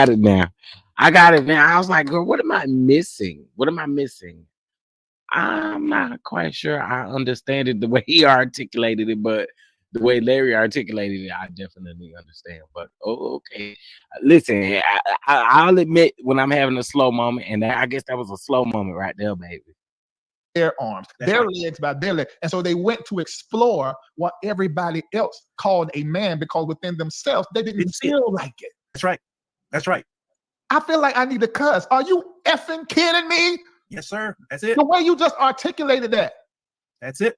it now. I was like, girl, what am I missing? I'm not quite sure I understand it the way he articulated it, but the way Larry articulated it, I definitely understand. But okay, listen, I'll admit when I'm having a slow moment, and I guess that was a slow moment right there, baby. their arms, That's their right. legs by their legs. And so they went to explore what everybody else called a man, because within themselves, they didn't see it. feel like it. That's right. That's right. I feel like I need to cuss. Are you effing kidding me? Yes, sir. That's it. The way you just articulated that. That's it.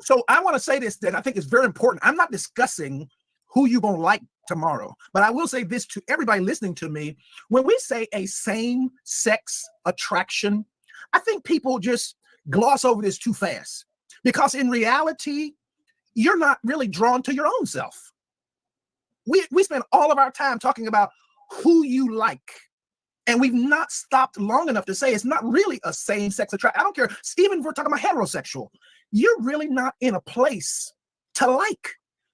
So I want to say this, that I think is very important. I'm not discussing who you're going to like tomorrow, but I will say this to everybody listening to me. When we say a same-sex attraction, I think people just gloss over this too fast, because in reality, you're not really drawn to your own self. We spend all of our time talking about who you like, and we've not stopped long enough to say it's not really a same-sex attraction. I don't care. Even if we're talking about heterosexual, you're really not in a place to like,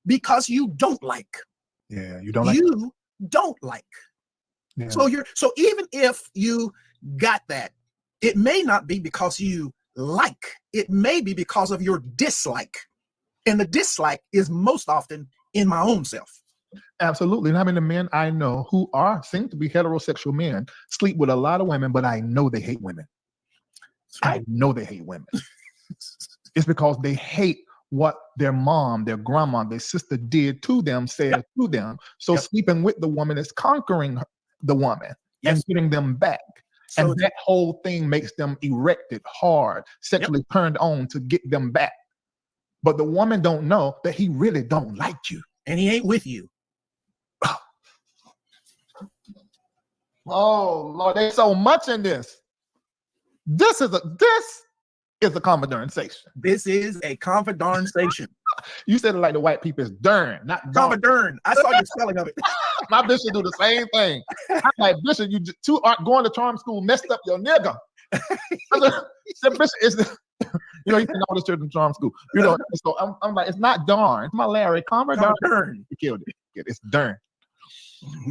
because you don't like. Yeah, you don't like. You don't like. Yeah. So even if you got that, it may not be because you like. It may be because of your dislike, and the dislike is most often in my own self. Absolutely. And I mean, the men I know who seem to be heterosexual men sleep with a lot of women, but I know they hate women. I know they hate women. It's because they hate what their mom, their grandma, their sister did to them, said to them. So sleeping with the woman is conquering the woman and getting them back. So and that whole thing makes them erected, hard, sexually turned on to get them back. But the woman don't know that he really don't like you. And he ain't with you. Oh Lord, there's so much in this. This is a conversation. This is a conversation. You said it like the white people is darn, not darn. I saw your spelling of it. My bishop do the same thing. I'm like, Bishop, you two aren't going to charm school, messed up your nigga. The bishop is, you know, he can all this church in charm school. You know, so I'm like, it's not darn. It's my Larry. Darn. You killed it. It's darn.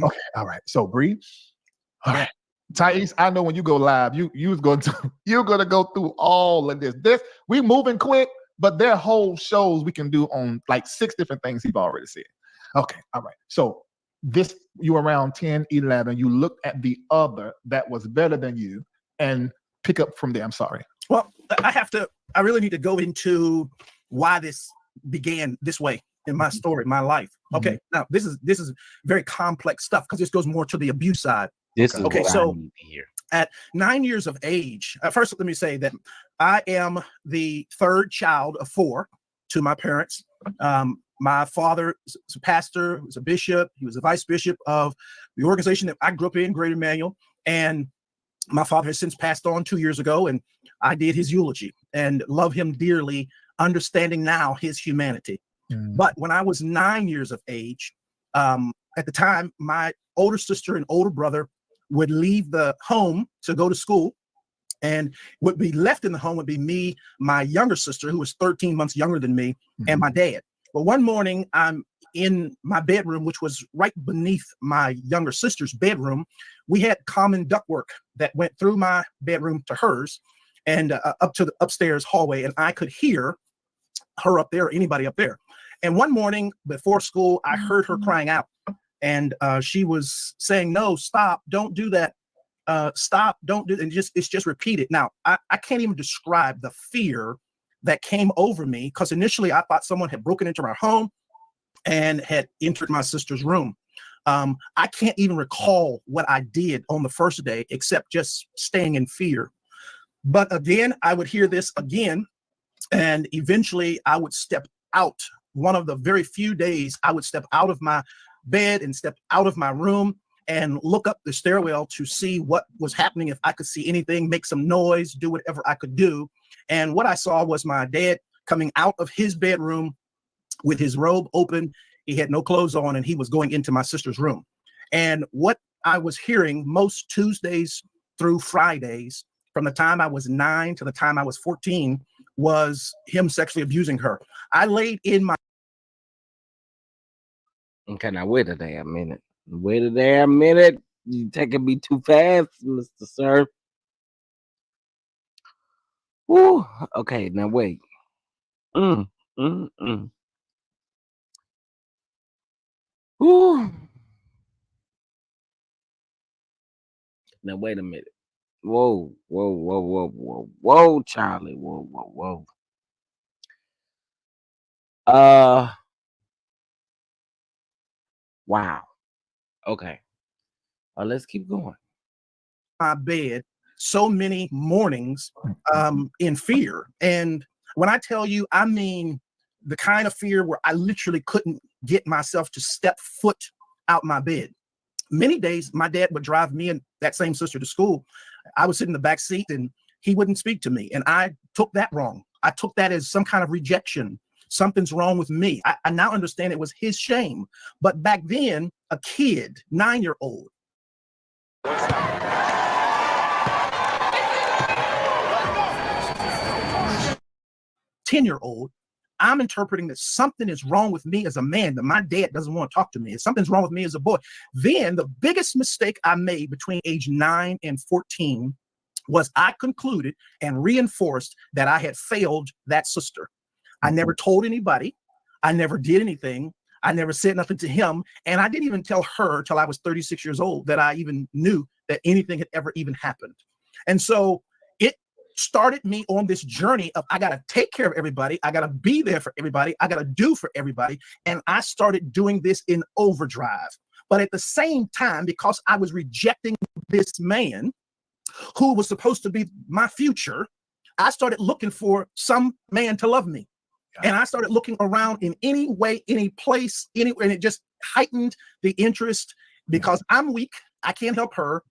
Okay, all right. So breathe. All right. Thais, I know when you go live, you're gonna go through all of this. We moving quick, but there are whole shows we can do on like 6 different things he's already said. Okay, all right. So you around 10, 11, you look at the other that was better than you and pick up from there. I'm sorry. Well, I really need to go into why this began this way in my story, my life. Okay, now this is very complex stuff, because this goes more to the abuse side. This is okay. So I need to hear. At 9 years of age, first let me say that I am the 3rd child of 4 to my parents. My father was a pastor, he was a bishop, he was a vice bishop of the organization that I grew up in, Greater Emmanuel, and my father has since passed on 2 years ago, and I did his eulogy and love him dearly, understanding now his humanity. But when I was 9 years of age, at the time, my older sister and older brother would leave the home to go to school, and what would be left in the home would be me, my younger sister, who was 13 months younger than me, and my dad. But one morning, I'm in my bedroom, which was right beneath my younger sister's bedroom. We had common ductwork that went through my bedroom to hers and up to the upstairs hallway, and I could hear her up there, or anybody up there. And one morning before school, I heard her crying out, and she was saying, "No, stop, don't do that. Stop, don't do it." And it's just repeated. Now, I can't even describe the fear that came over me, because initially I thought someone had broken into our home and had entered my sister's room. I can't even recall what I did on the first day, except just staying in fear. But again, I would hear this again, and eventually I would step out. One of the very few days I would step out of my bed and step out of my room and look up the stairwell to see what was happening, if I could see anything, make some noise, do whatever I could do. And what I saw was my dad coming out of his bedroom with his robe open. He had no clothes on, and he was going into my sister's room. And what I was hearing most Tuesdays through Fridays, from the time I was 9 to the time I was 14, was him sexually abusing her. I laid in my... Okay, now wait a damn minute. Wait a damn minute. You taking me too fast, Mr. Sir. Woo. Okay, now wait. Woo. Now wait a minute. Whoa, whoa, whoa, whoa, whoa, whoa, Charlie. Whoa, whoa, whoa. Wow. Okay. Let's keep going. My bed so many mornings in fear. And when I tell you, I mean the kind of fear where I literally couldn't get myself to step foot out my bed. Many days, my dad would drive me and that same sister to school. I would sit in the back seat and he wouldn't speak to me. And I took that wrong. I took that as some kind of rejection. Something's wrong with me. I now understand it was his shame. But back then, a kid, 9-year-old, 10-year-old, I'm interpreting that something is wrong with me as a man, that my dad doesn't want to talk to me. Something's wrong with me as a boy. Then the biggest mistake I made between age 9 and 14 was I concluded and reinforced that I had failed that sister. I never told anybody. I never did anything. I never said nothing to him. And I didn't even tell her till I was 36 years old that I even knew that anything had ever even happened. And so it started me on this journey of I got to take care of everybody. I got to be there for everybody. I got to do for everybody. And I started doing this in overdrive. But at the same time, because I was rejecting this man who was supposed to be my future, I started looking for some man to love me. And I started looking around in any way, any place, anywhere, and it just heightened the interest because I'm weak. I can't help her.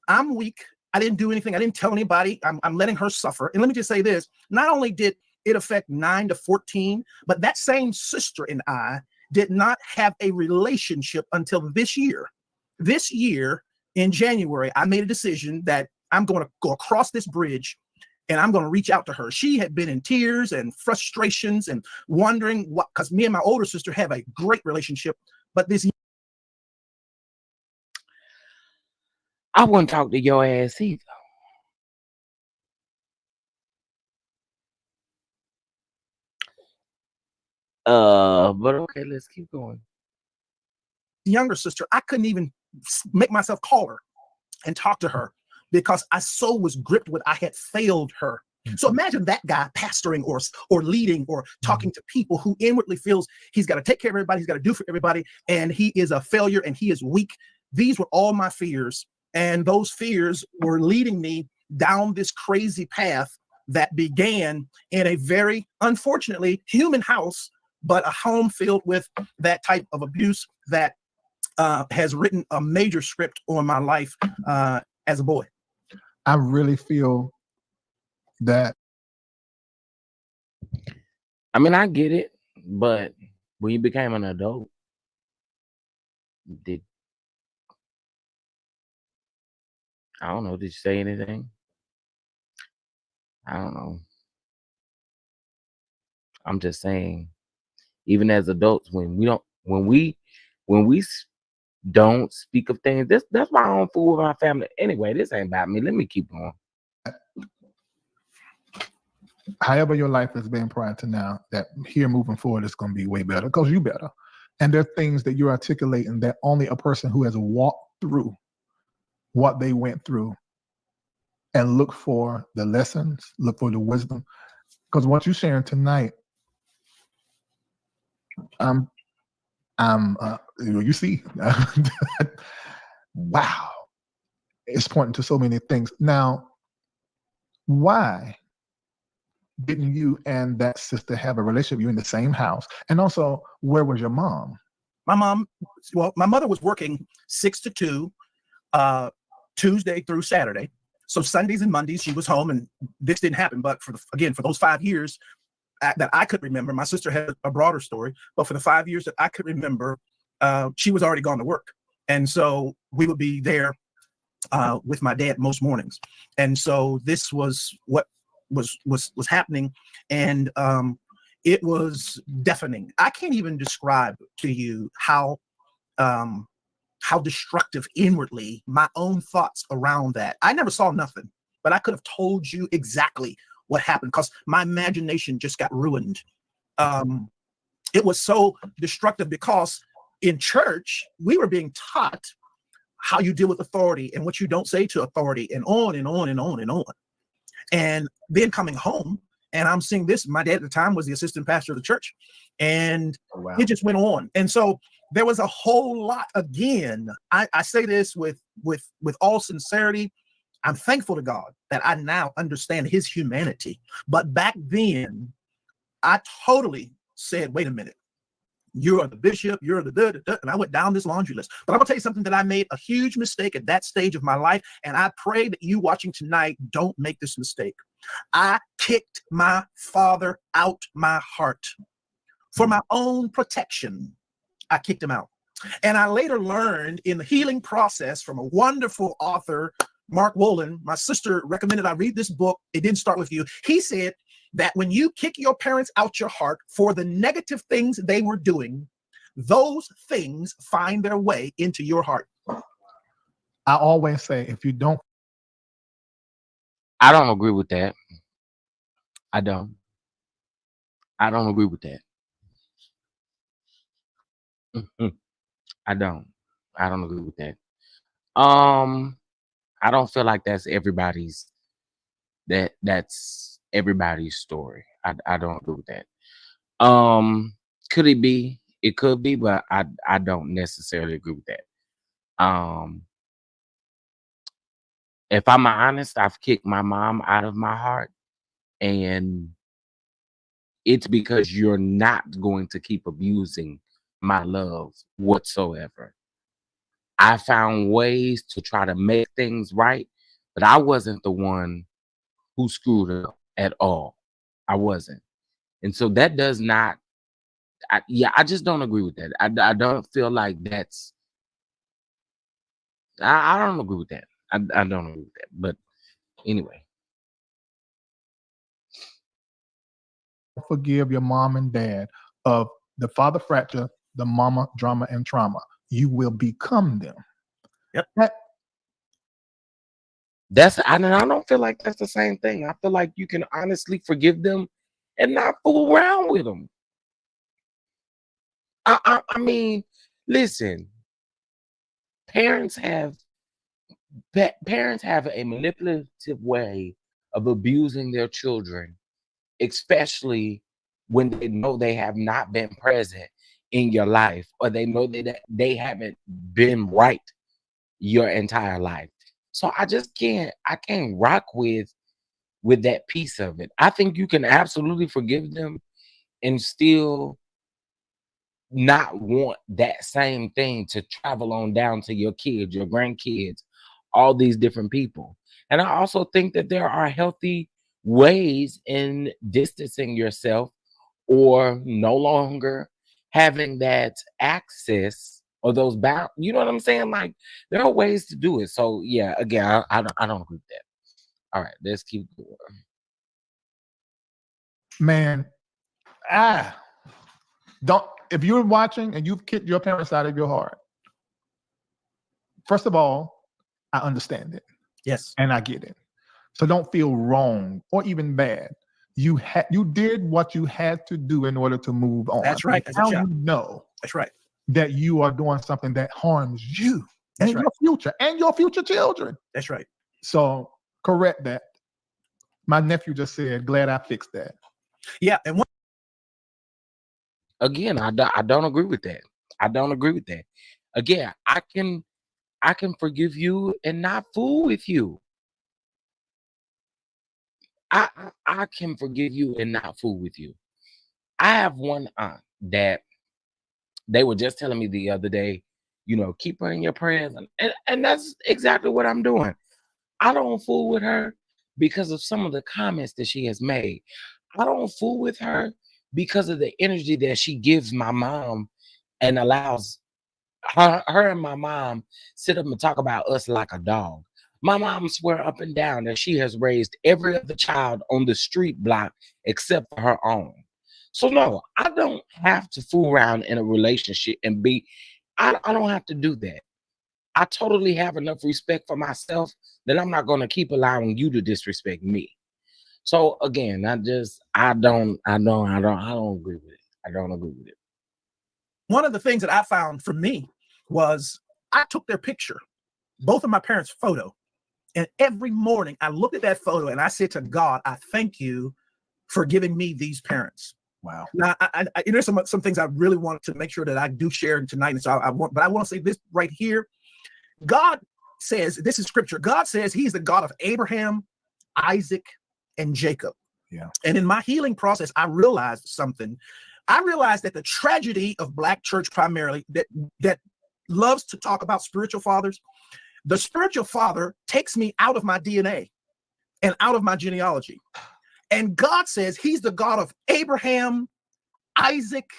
I'm weak. I didn't do anything. I didn't tell anybody. I'm letting her suffer. And let me just say this. Not only did it affect 9 to 14, but that same sister and I did not have a relationship until this year. This year, in January, I made a decision that I'm going to go across this bridge and I'm going to reach out to her. She had been in tears and frustrations and wondering what, because me and my older sister have a great relationship, but this I wouldn't talk to your ass either. But okay, let's keep going. younger sister, I couldn't even make myself call her and talk to her because I so was gripped with I had failed her. So imagine that guy pastoring or leading or talking to people who inwardly feels he's got to take care of everybody, he's got to do for everybody, and he is a failure and he is weak. These were all my fears, and those fears were leading me down this crazy path that began in a very, unfortunately, human house, but a home filled with that type of abuse that has written a major script on my life as a boy. I really feel that. I mean, I get it, but when you became an adult, I don't know, did you say anything? I don't know. I'm just saying, even as adults, when we don't speak of things, that's why I don't fool with my family. Anyway, this ain't about me. Let me keep going. However your life has been prior to now, that here moving forward is going to be way better because you better. And there are things that you're articulating that only a person who has walked through what they went through and look for the lessons, look for the wisdom. Because what you're sharing tonight, you see, wow, it's pointing to so many things. Now, why didn't you and that sister have a relationship? You in the same house, and also, where was your mom? My mom, well, my mother was working 6 to 2, Tuesday through Saturday. So Sundays and Mondays she was home, and this didn't happen. But for those 5 years that I could remember, my sister had a broader story. But for the 5 years that I could remember, she was already gone to work, and so we would be there with my dad most mornings. And so this was what was happening, and it was deafening. I can't even describe to you how destructive inwardly my own thoughts around that. I never saw nothing, but I could have told you exactly what happened because my imagination just got ruined. It was so destructive because in church we were being taught how you deal with authority and what you don't say to authority, and on and on and on and on. And then coming home, and I'm seeing this. My dad at the time was the assistant pastor of the church, and Wow. it just went on. And so there was a whole lot. Again, I say this with all sincerity. I'm thankful to God that I now understand his humanity. But back then, I totally said, wait a minute. You're the bishop, you're the, and I went down this laundry list. But I'm gonna tell you something, that I made a huge mistake at that stage of my life. And I pray that you watching tonight don't make this mistake. I kicked my father out my heart for my own protection. I kicked him out. And I later learned in the healing process from a wonderful author, Mark Wolin. My sister recommended I read this book. It didn't start with you. He said that when you kick your parents out your heart for the negative things they were doing, those things find their way into your heart. I always say, if you don't, I don't agree with that. I don't agree with that. I don't agree with that. I don't feel like that's everybody's everybody's story. I don't agree with that. Could it be? It could be, but I don't necessarily agree with that. If I'm honest, I've kicked my mom out of my heart, and it's because you're not going to keep abusing my love whatsoever. I found ways to try to make things right, but I wasn't the one who screwed up at all. I wasn't. And so that does not, I just don't agree with that. I don't feel like that's, I don't agree with that. I don't agree with that. But anyway. forgive your mom and dad of the father fracture, the mama drama and trauma. You will become them. Yep. I don't feel like that's the same thing. I feel like you can honestly forgive them and not fool around with them. I mean, listen, parents have a manipulative way of abusing their children, especially when they know they have not been present in your life, or they know that they haven't been right your entire life. So I can't rock with that piece of it. I think you can absolutely forgive them and still not want that same thing to travel on down to your kids, your grandkids, all these different people. And I also think that there are healthy ways in distancing yourself or no longer having that access or those bound. You know what I'm saying? Like, there are ways to do it. So yeah, again, I don't agree with that. All right, let's keep going. Man, don't, if you're watching and you've kicked your parents out of your heart, first of all, I understand it. Yes. And I get it. So don't feel wrong or even bad. You did what you had to do in order to move on. That's right. Now you know that's right that you are doing something that harms you that's and right. your future and your future children. That's right. So correct that. My nephew just said, glad I fixed that. Yeah. And Again, I don't agree with that. I don't agree with that. Again, I can forgive you and not fool with you. I can forgive you and not fool with you. I have one aunt that they were just telling me the other day, keep her in your prayers. And that's exactly what I'm doing. I don't fool with her because of some of the comments that she has made. I don't fool with her because of the energy that she gives my mom and allows her and my mom sit up and talk about us like a dog. My mom swear up and down that she has raised every other child on the street block except for her own. So no, I don't have to fool around in a relationship and I don't have to do that. I totally have enough respect for myself that I'm not going to keep allowing you to disrespect me. So again, I don't agree with it. I don't agree with it. One of the things that I found for me was I took their picture both of my parents' photo. And every morning I looked at that photo and I said to God, I thank you for giving me these parents. Wow. Now, there's some things I really want to make sure that I do share tonight. And so I want to say this right here. God says, this is scripture. God says he's the God of Abraham, Isaac, and Jacob. Yeah. And in my healing process, I realized something. I realized that the tragedy of Black church primarily that loves to talk about spiritual fathers, the spiritual father takes me out of my DNA and out of my genealogy. And God says he's the God of Abraham, Isaac,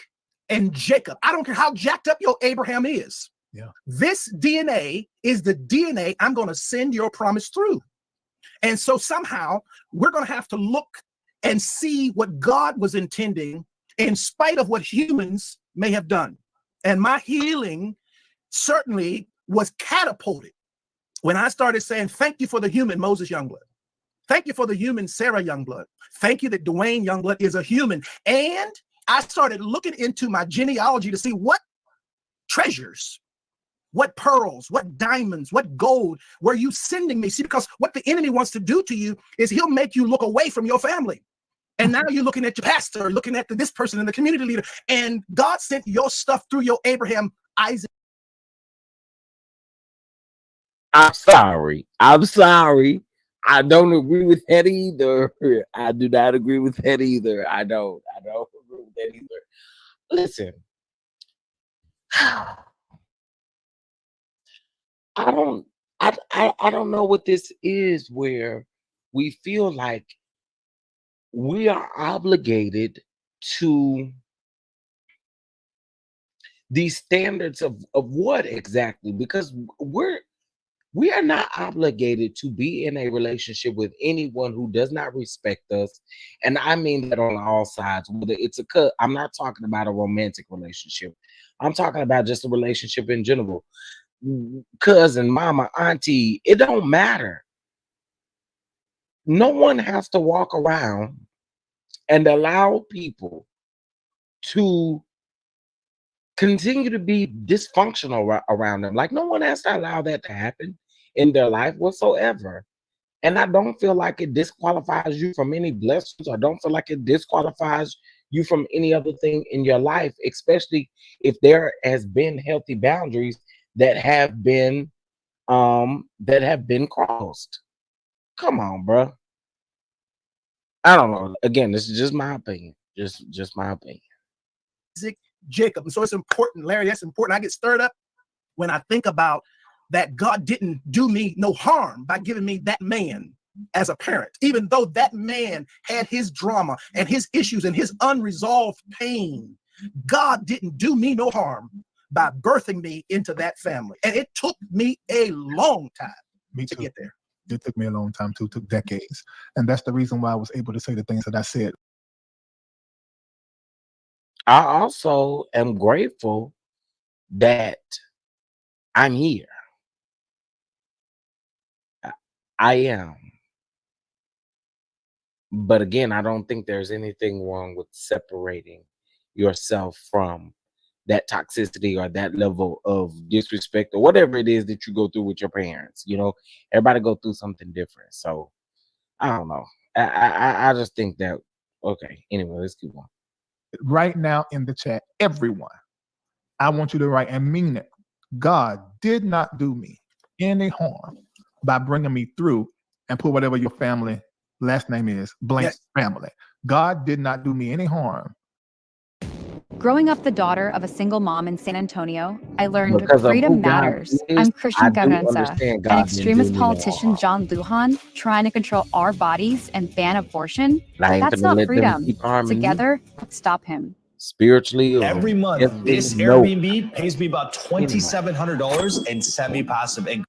and Jacob. I don't care how jacked up your Abraham is. Yeah. This DNA is the DNA I'm going to send your promise through. And so somehow we're going to have to look and see what God was intending in spite of what humans may have done. And my healing certainly was catapulted when I started saying, thank you for the human Moses Youngblood. Thank you for the human Sarah Youngblood. Thank you that Dwayne Youngblood is a human. And I started looking into my genealogy to see what treasures, what pearls, what diamonds, what gold were you sending me? See, because what the enemy wants to do to you is he'll make you look away from your family. And now you're looking at your pastor, looking at this person and the community leader. And God sent your stuff through your Abraham, Isaac. I'm sorry. I don't agree with that either. I do not agree with that either. I don't agree with that either. Listen, I don't know what this is where we feel like we are obligated to these standards of what exactly, because we are not obligated to be in a relationship with anyone who does not respect us. And I mean that on all sides, whether it's I'm not talking about a romantic relationship. I'm talking about just a relationship in general. Cousin, mama, auntie, it don't matter. No one has to walk around and allow people to continue to be dysfunctional around them. Like, no one has to allow that to happen in their life whatsoever. And I don't feel like it disqualifies you from any blessings. I don't feel like it disqualifies you from any other thing in your life, especially if there has been healthy boundaries that have been crossed. Come on, bro. I don't know. Again, this is just my opinion. Just my opinion. Jacob. And so it's important, Larry, that's important. I get stirred up when I think about that God didn't do me no harm by giving me that man as a parent, even though that man had his drama and his issues and his unresolved pain. God didn't do me no harm by birthing me into that family. And it took me a long time to get there. It took me a long time too, took decades. And that's the reason why I was able to say the things that I said. I also am grateful that I'm here. I am. But again, I don't think there's anything wrong with separating yourself from that toxicity or that level of disrespect or whatever it is that you go through with your parents. You know, everybody go through something different. So I don't know. I just think that, okay, anyway, let's keep on. Right now in the chat, everyone, I want you to write and mean it. God did not do me any harm by bringing me through, and put whatever your family last name is, blank family. God did not do me any harm. Growing up the daughter of a single mom in San Antonio, I learned Because freedom matters. I'm Christian Carranza, and extremist politician John Lujan trying to control our bodies and ban abortion. That's not freedom. Together, let's stop him. Spiritually, every month, this Airbnb pays me about $2,700 and semi-passive income.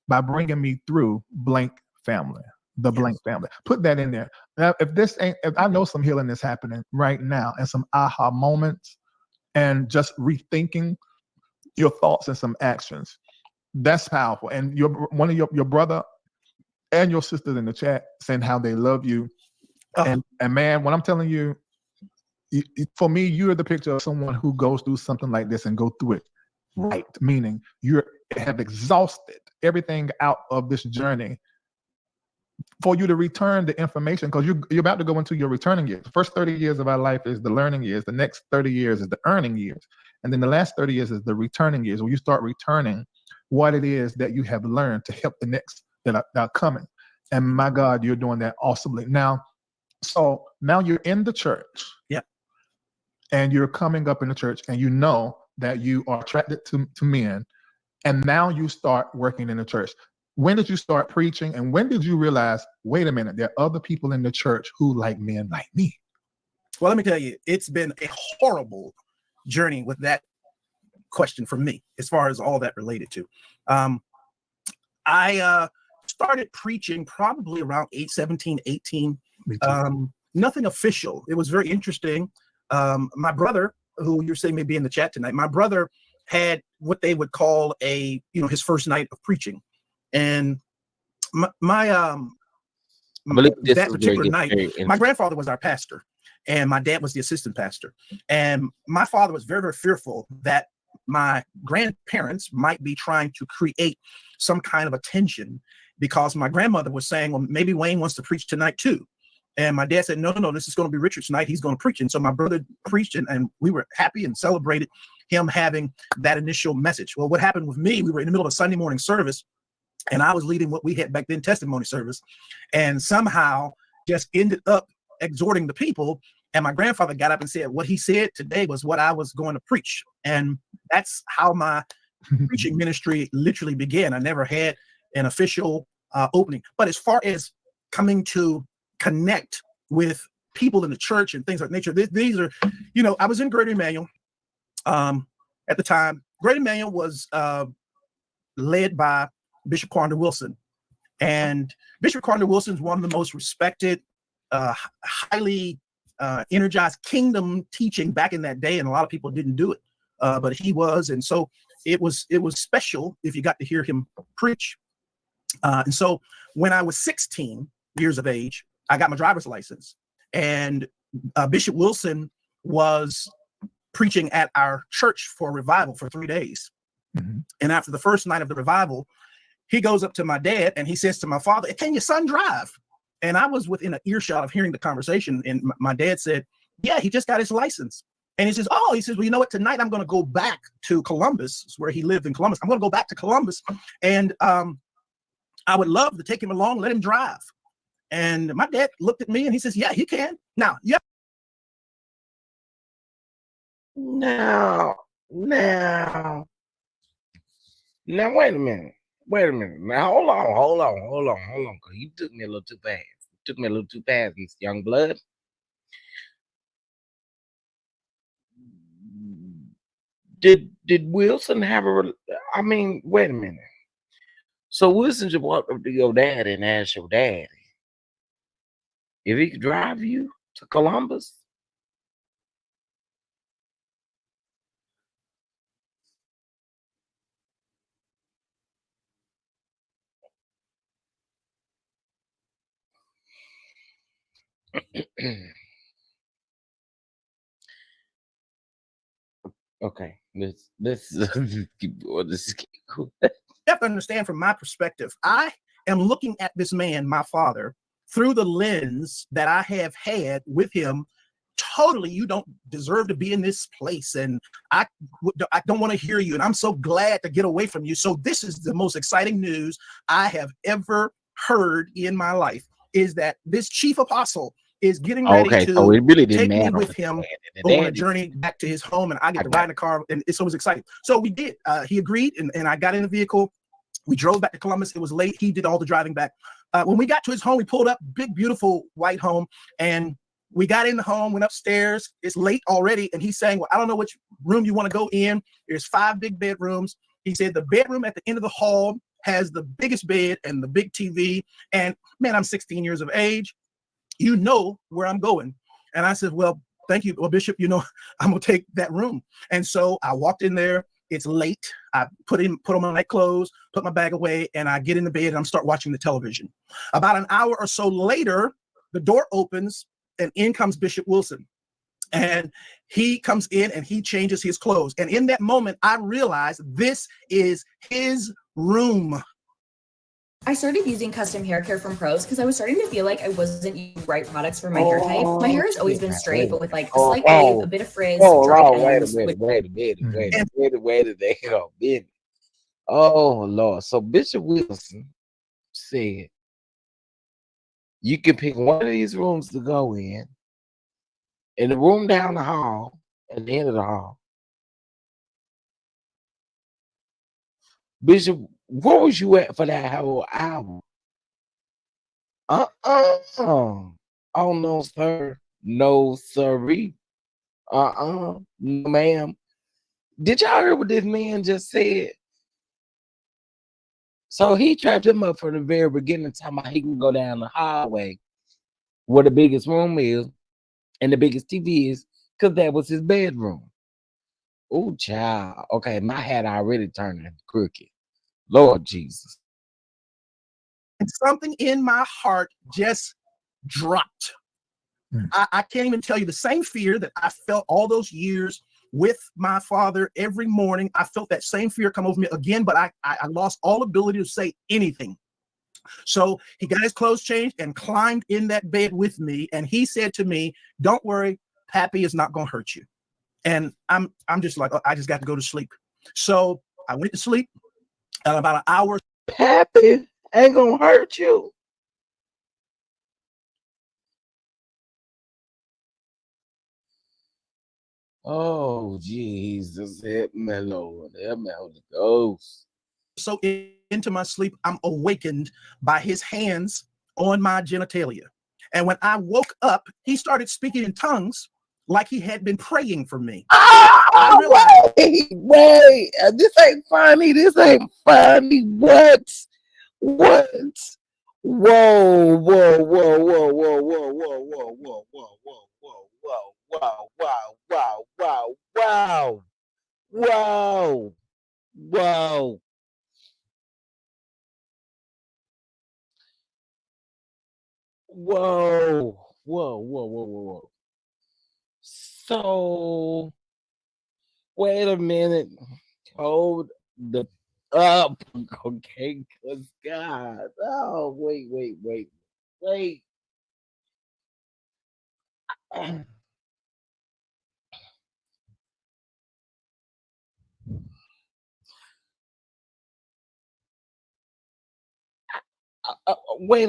By bringing me through blank family, the blank family. Put that in there. Now, if I know some healing is happening right now and some aha moments and just rethinking your thoughts and some actions, that's powerful. And one of your brother and your sisters in the chat saying how they love you. And man, when I'm telling you, for me, you're the picture of someone who goes through something like this and go through it right, meaning you're have exhausted everything out of this journey for you to return the information, because you're about to go into your returning years. The first 30 years of our life is the learning years. The next 30 years is the earning years. And then the last 30 years is the returning years, where you start returning what it is that you have learned to help the next that are coming. And my God, you're doing that awesomely. Now you're in the church. Yeah. And you're coming up in the church, and you know that you are attracted to men. And now you start working in the church. When did you start preaching? And when did you realize, wait a minute, there are other people in the church who like men like me? Well, let me tell you, it's been a horrible journey with that question for me, as far as all that related to. I started preaching probably around 17, 18. Nothing official. It was very interesting. My brother, who you're saying may be in the chat tonight, my brother had what they would call his first night of preaching. And that particular night, my grandfather was our pastor, and my dad was the assistant pastor. And my father was very, very fearful that my grandparents might be trying to create some kind of attention, because my grandmother was saying, well, maybe Wayne wants to preach tonight too. And my dad said, no, this is going to be Richard tonight. He's going to preach. And so my brother preached, and we were happy and celebrated him having that initial message. Well, what happened with me, we were in the middle of a Sunday morning service, and I was leading what we had back then, testimony service, and somehow just ended up exhorting the people. And my grandfather got up and said, what he said today was what I was going to preach. And that's how my preaching ministry literally began. I never had an official opening. But as far as coming to connect with people in the church and things like nature, these are, I was in Greater Emmanuel at the time. Greater Emmanuel was led by Bishop Quandra Wilson. And Bishop Quandra Wilson is one of the most respected, highly energized kingdom teaching back in that day. And a lot of people didn't do it, but he was. And so it was special if you got to hear him preach. And so when I was 16 years of age, I got my driver's license, and Bishop Wilson was preaching at our church for a revival for 3 days. Mm-hmm. And after the first night of the revival, he goes up to my dad and he says to my father, can your son drive? And I was within an earshot of hearing the conversation. And my dad said, yeah, he just got his license. And he says, well, you know what? Tonight I'm going to go back to Columbus, where he lived in Columbus. I'm going to go back to Columbus, and I would love to take him along, let him drive. And my dad looked at me and he says, yeah, he can. Now, yeah. Now, wait a minute. Now, hold on. Cause you took me a little too fast. Mr. Youngblood. Did Wilson have wait a minute. So Wilson just walked up to your dad and asked your daddy if he could drive you to Columbus? Okay, this is cool. You have to understand, from my perspective, I am looking at this man, my father, through the lens that I have had with him. Totally, you don't deserve to be in this place, and I don't want to hear you, and I'm so glad to get away from you. So this is the most exciting news I have ever heard in my life, is that this chief apostle is getting ready to so it really didn't take me matter with him on a journey back to his home, and I get to ride in the car, and it's always exciting. So we did. He agreed, and I got in the vehicle. We drove back to Columbus. It was late. He did all the driving back. When we got to his home, we pulled up, big, beautiful white home, and we got in the home, went upstairs. It's late already, and he's saying, well, I don't know which room you want to go in. There's 5 big bedrooms. He said the bedroom at the end of the hall has the biggest bed and the big TV. And man, I'm 16 years of age. You know where I'm going. And I said, well, thank you. Well, Bishop, I'm going to take that room. And so I walked in there. It's late. I put on my night clothes, put my bag away, and I get in the bed and I'm start watching the television. About an hour or so later, the door opens and in comes Bishop Wilson. And he comes in and he changes his clothes. And in that moment, I realized this is his room. I started using custom hair care from Pros because I was starting to feel like I wasn't using the right products for my hair type. My hair has always been straight, but with like a slight wave, a bit of frizz, dry ends. Wait a minute. Oh Lord. So Bishop Wilson said you can pick one of these rooms to go in the room down the hall, at the end of the hall. Bishop, where was you at for that whole hour? Oh no, sir. No, sirree. No, ma'am. Did y'all hear what this man just said? So he trapped him up from the very beginning, talking about he can go down the hallway where the biggest room is and the biggest TV is, because that was his bedroom. Oh, child. Okay, my hat already turned crooked. Lord Jesus. And something in my heart just dropped. I can't even tell you the same fear that I felt all those years with my father every morning. I felt that same fear come over me again, but I lost all ability to say anything. So he got his clothes changed and climbed in that bed with me. And he said to me, "Don't worry, Pappy is not going to hurt you." And I'm just like, oh, I just got to go to sleep. So I went to sleep. About an hour. Pappy ain't going to hurt you. Oh, Jesus, help me, Lord. Help me, Holy Ghost. So into my sleep, I'm awakened by his hands on my genitalia. And when I woke up, he started speaking in tongues like he had been praying for me. Oh, wait. This ain't funny. This ain't funny. What? Whoa, whoa, whoa, whoa, whoa, whoa, whoa, whoa, whoa, whoa, whoa, whoa, wow, wow, wow, wow, wow, wow, wow. Whoa, whoa, whoa, whoa, whoa. So, wait a minute. Hold the up. Okay, because God. Oh, wait. Wait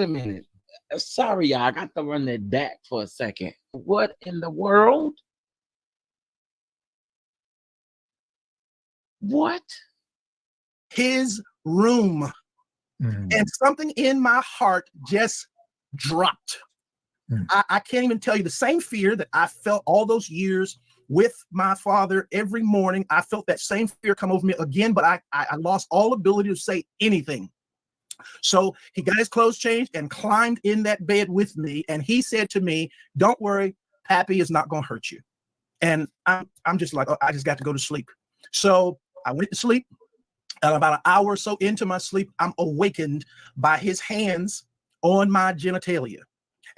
a minute. Sorry, y'all. I got to run that back for a second. What in the world? What? His room. And something in my heart just dropped. I can't even tell you the same fear that I felt all those years with my father every morning. I felt that same fear come over me again, but I lost all ability to say anything. So he got his clothes changed and climbed in that bed with me. And he said to me, "Don't worry, Pappy is not going to hurt you." And I'm just like, oh, I just got to go to sleep. So I went to sleep. About an hour or so into my sleep, I'm awakened by his hands on my genitalia.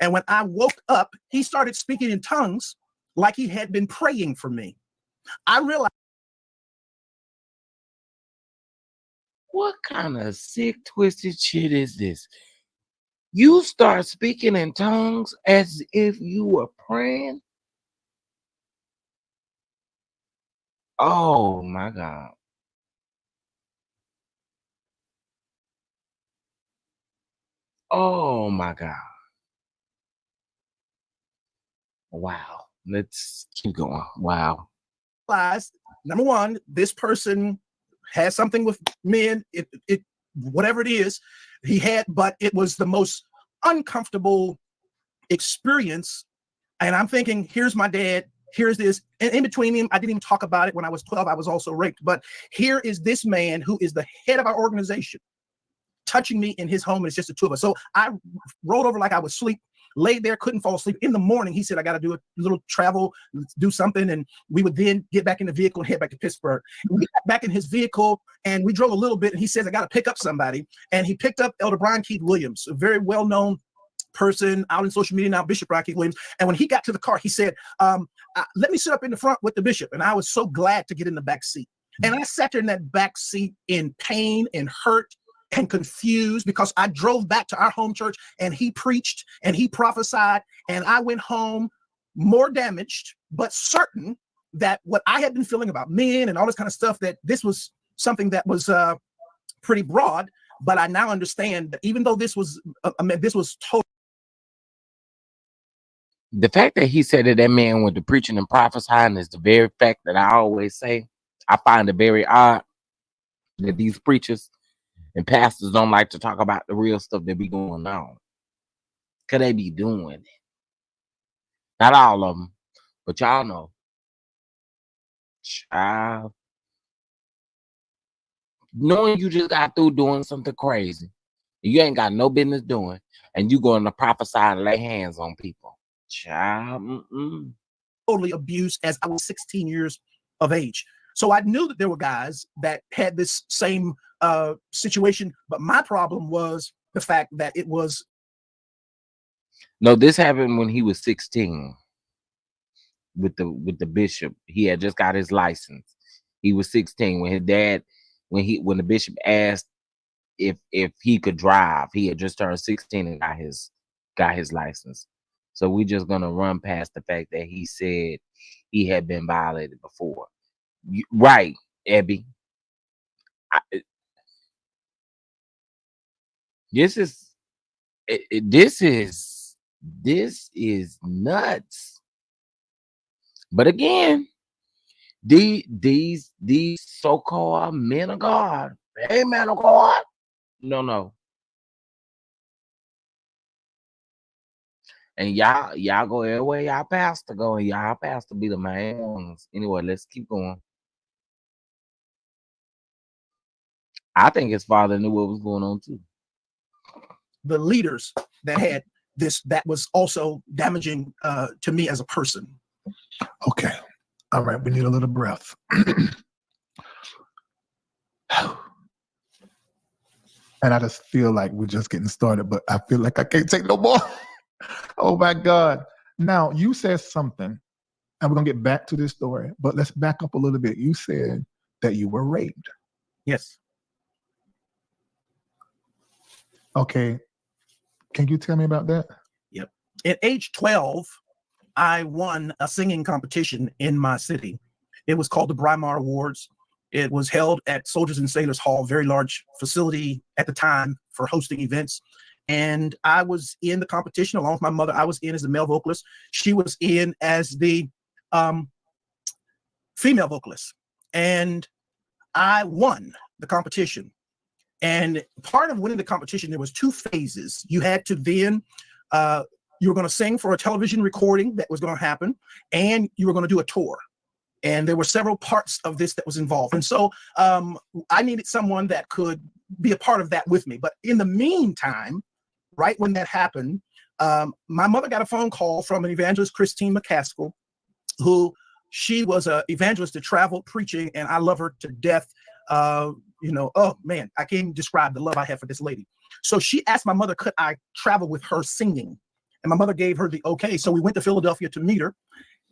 And when I woke up, he started speaking in tongues like he had been praying for me. I realized. What kind of sick, twisted shit is this? You start speaking in tongues as if you were praying? Oh, my God. Oh, my God. Wow. Let's keep going. Wow. Number one, this person has something with men, it whatever it is he had, but it was the most uncomfortable experience. And I'm thinking, here's my dad, here's this, and in between them, I didn't even talk about it. When I was 12, I was also raped, but here is this man who is the head of our organization touching me in his home, and it's just the two of us. So I rolled over like I was asleep, laid there, couldn't fall asleep. In the morning, he said, "I got to do a little travel, do something." And we would then get back in the vehicle and head back to Pittsburgh. And we got back in his vehicle and we drove a little bit, and he says, "I got to pick up somebody." And he picked up Elder Brian Keith Williams, a very well-known person out in social media now, Bishop Rocky Williams. And when he got to the car, he said, let me sit up in the front with the bishop. And I was so glad to get in the back seat. And I sat there in that back seat in pain and hurt and confused, because I drove back to our home church and he preached and he prophesied, and I went home more damaged, but certain that what I had been feeling about men and all this kind of stuff, that this was something that was pretty broad. But I now understand that even though this was total. The fact that he said that man went to preaching and prophesying is the very fact that I always say I find it very odd that these preachers and pastors don't like to talk about the real stuff that be going on. Could they be doing it? Not all of them, but y'all know. Child. Knowing you just got through doing something crazy, you ain't got no business doing, and you going to prophesy and lay hands on people. Child. Totally abused as I was 16 years of age. So I knew that there were guys that had this same situation, but my problem was the fact that it was. No, this happened when he was 16 with the bishop. He had just got his license. He was 16 when his dad, when the bishop asked if he could drive. He had just turned 16 and got his license. So we just gonna run past the fact that he said he had been violated before. Right, Abby. This is nuts. But again, these so-called men of God, hey, man of God, no. And y'all go everywhere y'all pastor go, and y'all pastor be the main ones. Anyway, let's keep going. I think his father knew what was going on too. The leaders that had this, that was also damaging to me as a person. Okay. All right. We need a little breath. And I just feel like we're just getting started, but I feel like I can't take no more. Oh my God. Now you said something, and we're going to get back to this story, but let's back up a little bit. You said that you were raped. Yes. Okay. Can you tell me about that? Yep. At age 12, I won a singing competition in my city. It was called the Brymar Awards. It was held at Soldiers and Sailors Hall, very large facility at the time for hosting events. And I was in the competition along with my mother. I was in as the male vocalist. She was in as the female vocalist. And I won the competition. And part of winning the competition, there was 2 phases. You had to then, you were going to sing for a television recording that was going to happen, and you were going to do a tour. And there were several parts of this that was involved. And so I needed someone that could be a part of that with me. But in the meantime, right when that happened, my mother got a phone call from an evangelist, Christine McCaskill, who she was an evangelist that traveled preaching, and I love her to death. You know, oh man, I can't even describe the love I have for this lady. So she asked my mother, could I travel with her singing? And my mother gave her the okay. So we went to Philadelphia to meet her.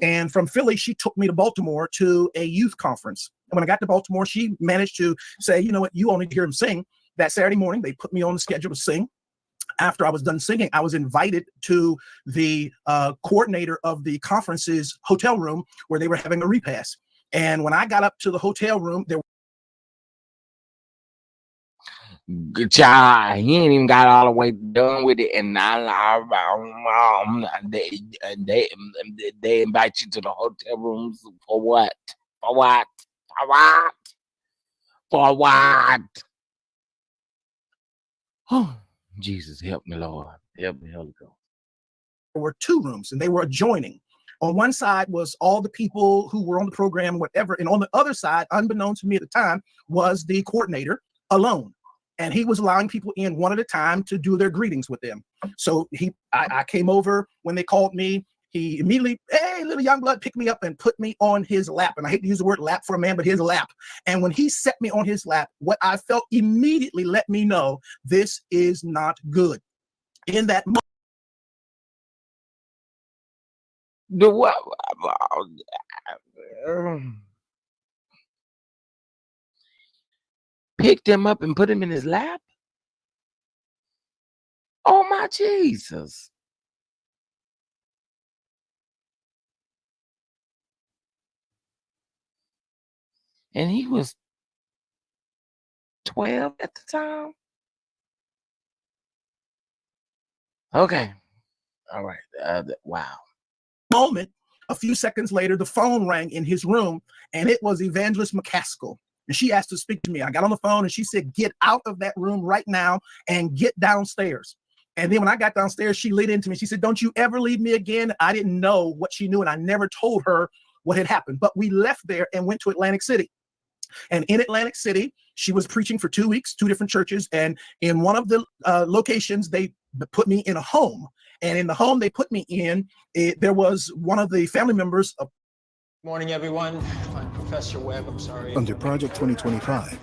And from Philly, she took me to Baltimore to a youth conference. And when I got to Baltimore, she managed to say, you know what, you all need to hear him sing. That Saturday morning, they put me on the schedule to sing. After I was done singing, I was invited to the coordinator of the conference's hotel room where they were having a repast. And when I got up to the hotel room, there Good child, he ain't even got all the way done with it, and they invite you to the hotel rooms for what? For what? For what? For what? Oh, Jesus, help me, Lord. Help me, Holy Ghost. There were 2 rooms, and they were adjoining. On one side was all the people who were on the program, whatever, and on the other side, unbeknown to me at the time, was the coordinator alone. And he was allowing people in one at a time to do their greetings with them. So I came over when they called me. He immediately, hey, little Youngblood, picked me up and put me on his lap. And I hate to use the word lap for a man, but his lap. And when he set me on his lap, what I felt immediately let me know, this is not good. In that moment, The what? Picked him up and put him in his lap? Oh my Jesus. And he was 12 at the time? Okay. All right. Wow. Moment, a few seconds later, the phone rang in his room, and it was Evangelist McCaskill. And she asked to speak to me. I got on the phone and she said, get out of that room right now and get downstairs. And then when I got downstairs, she lit into me. She said, don't you ever leave me again. I didn't know what she knew, and I never told her what had happened. But we left there and went to Atlantic City. And in Atlantic City, she was preaching for 2 weeks, 2 different churches. And in one of the locations, they put me in a home. And in the home they put me in, there was one of the family members of. Morning, everyone. I'm Professor Webb. I'm sorry. Under Project 2025,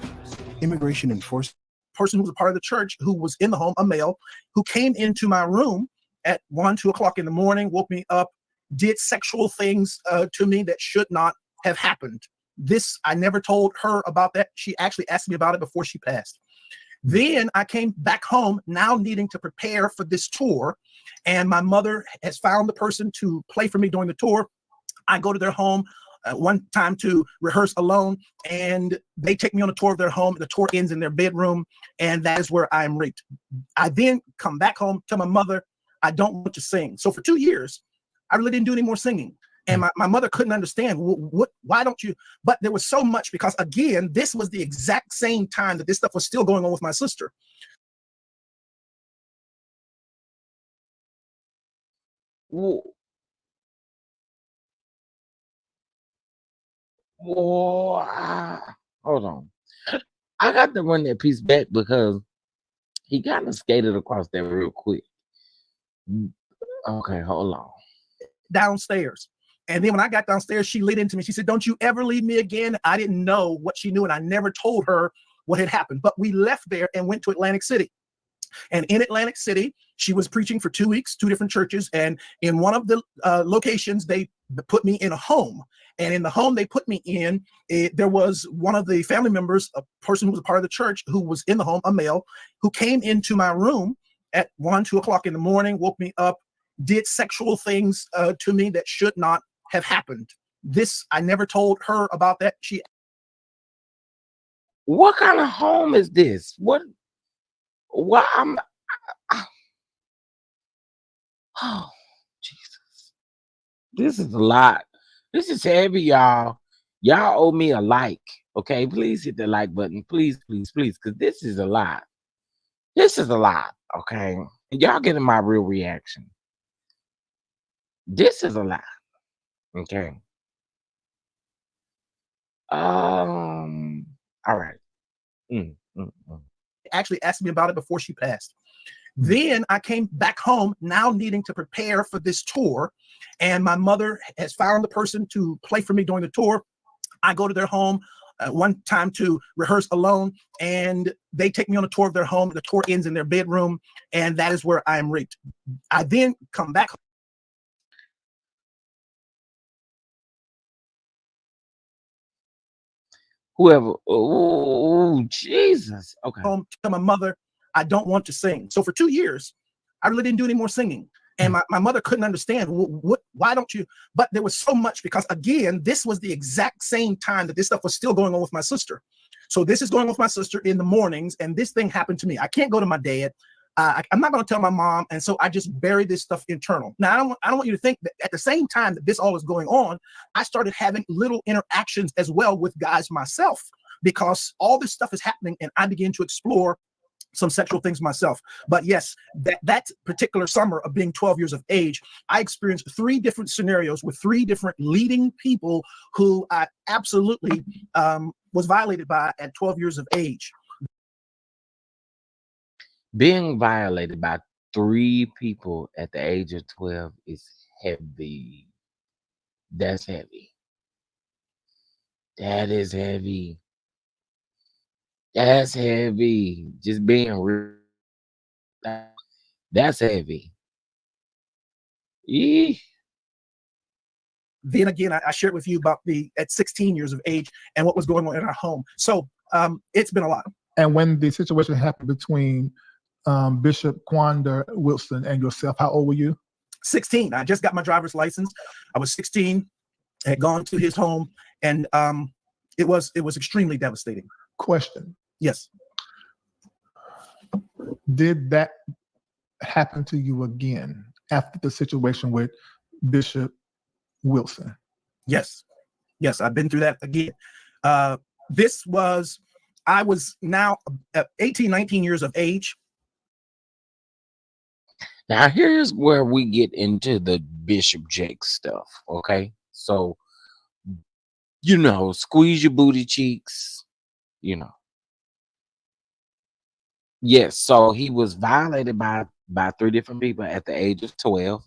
immigration enforcement. Person who was a part of the church who was in the home, a male, who came into my room at 1, 2 o'clock in the morning, woke me up, did sexual things to me that should not have happened. This, I never told her about that. She actually asked me about it before she passed. Then I came back home, now needing to prepare for this tour. And my mother has found the person to play for me during the tour. I go to their home one time to rehearse alone, and they take me on a tour of their home. The tour ends in their bedroom, and that is where I'm raped. I then come back home, tell my mother, I don't want to sing. So for 2 years, I really didn't do any more singing. And my mother couldn't understand, why don't you? But there was so much, because again, this was the exact same time that this stuff was still going on with my sister. Whoa. Hold on. I got to run that piece back because he kind of skated across that real quick. Okay, hold on. Downstairs. And then when I got downstairs, she lit into me. She said, don't you ever leave me again. I didn't know what she knew, and I never told her what had happened. But we left there and went to Atlantic City. And in Atlantic City, she was preaching for 2 weeks, 2 different churches. And in one of the locations, they put me in a home. And in the home they put me in, there was one of the family members, a person who was a part of the church, who was in the home, a male, who came into my room at 1, 2 o'clock in the morning, woke me up, did sexual things to me that should not have happened. This, I never told her about that. What kind of home is this? What oh Jesus. This is a lot. This is heavy, y'all. Y'all owe me a like. Okay, please hit the like button. Please, please, please, because this is a lot. This is a lot. Okay. And y'all getting my real reaction. This is a lot. Okay. All right. Actually asked me about it before she passed. Then I came back home, now needing to prepare for this tour. And my mother has found the person to play for me during the tour. I go to their home one time to rehearse alone, and they take me on a tour of their home. The tour ends in their bedroom, and that is where I'm raped. I then come back. Whoever, oh Jesus. Okay. Home to my mother, I don't want to sing. So for 2 years, I really didn't do any more singing. And my mother couldn't understand, why don't you? But there was so much, because again, this was the exact same time that this stuff was still going on with my sister. So this is going on with my sister in the mornings, and this thing happened to me. I can't go to my dad. I'm not going to tell my mom. And so I just bury this stuff internal. Now, I don't want you to think that at the same time that this all is going on, I started having little interactions as well with guys myself, because all this stuff is happening, and I began to explore some sexual things myself. But yes, that particular summer of being 12 years of age, I experienced 3 different scenarios with 3 different leading people who I absolutely was violated by at 12 years of age. Being violated by 3 people at the age of 12 is heavy. That's heavy. That is heavy. That's heavy. Just being real. That's heavy. Eee. then again, I shared with you about at 16 years of age and what was going on in our home. So it's been a lot. And when the situation happened between Bishop Quanda Wilson and yourself, how old were you? 16. I just got my driver's license. I was 16, had gone to his home, and it was extremely devastating. Question. Yes. Did that happen to you again after the situation with Bishop Wilson? Yes. Yes, I've been through that again. I was now 18, 19 years of age. Now, here's where we get into the Bishop Jake stuff, okay? So, you know, squeeze your booty cheeks, you know. Yes, so he was violated by 3 different people at the age of 12.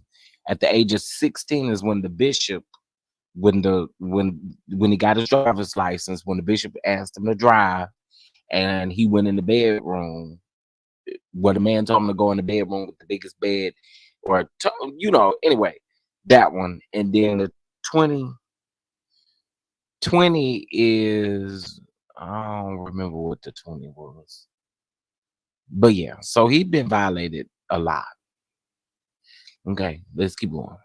At the age of 16 is when the bishop, when he got his driver's license, when the bishop asked him to drive, and he went in the bedroom where the man told him to go in the bedroom with the biggest bed, or you know, anyway, that one. And then the 20 is, I don't remember what the 20 was. But yeah, so he'd been violated a lot. Okay, let's keep going.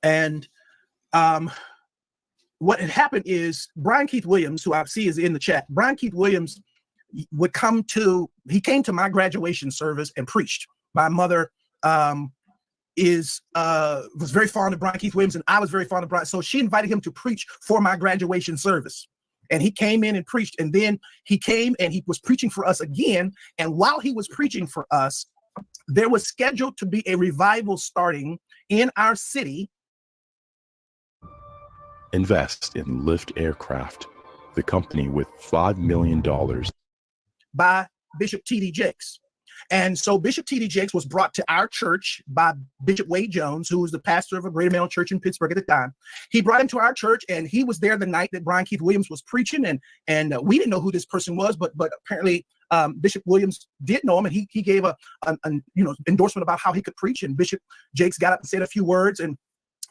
And what had happened is Brian Keith Williams, who I see is in the chat, Brian Keith Williams he came to my graduation service and preached. My mother was very fond of Brian Keith Williams, and I was very fond of Brian. So she invited him to preach for my graduation service. And he came in and preached, and then he came and he was preaching for us again. And while he was preaching for us, there was scheduled to be a revival starting in our city. Invest in Lift Aircraft, the company with $5 million. By Bishop T.D. Jakes. And so Bishop T.D. Jakes was brought to our church by Bishop Wade Jones, who was the pastor of a Greater Male church in Pittsburgh at the time. He brought him to our church, and he was there the night that Brian Keith Williams was preaching. And we didn't know who this person was, but apparently Bishop Williams did know him, and he gave a endorsement about how he could preach. And Bishop Jakes got up and said a few words. And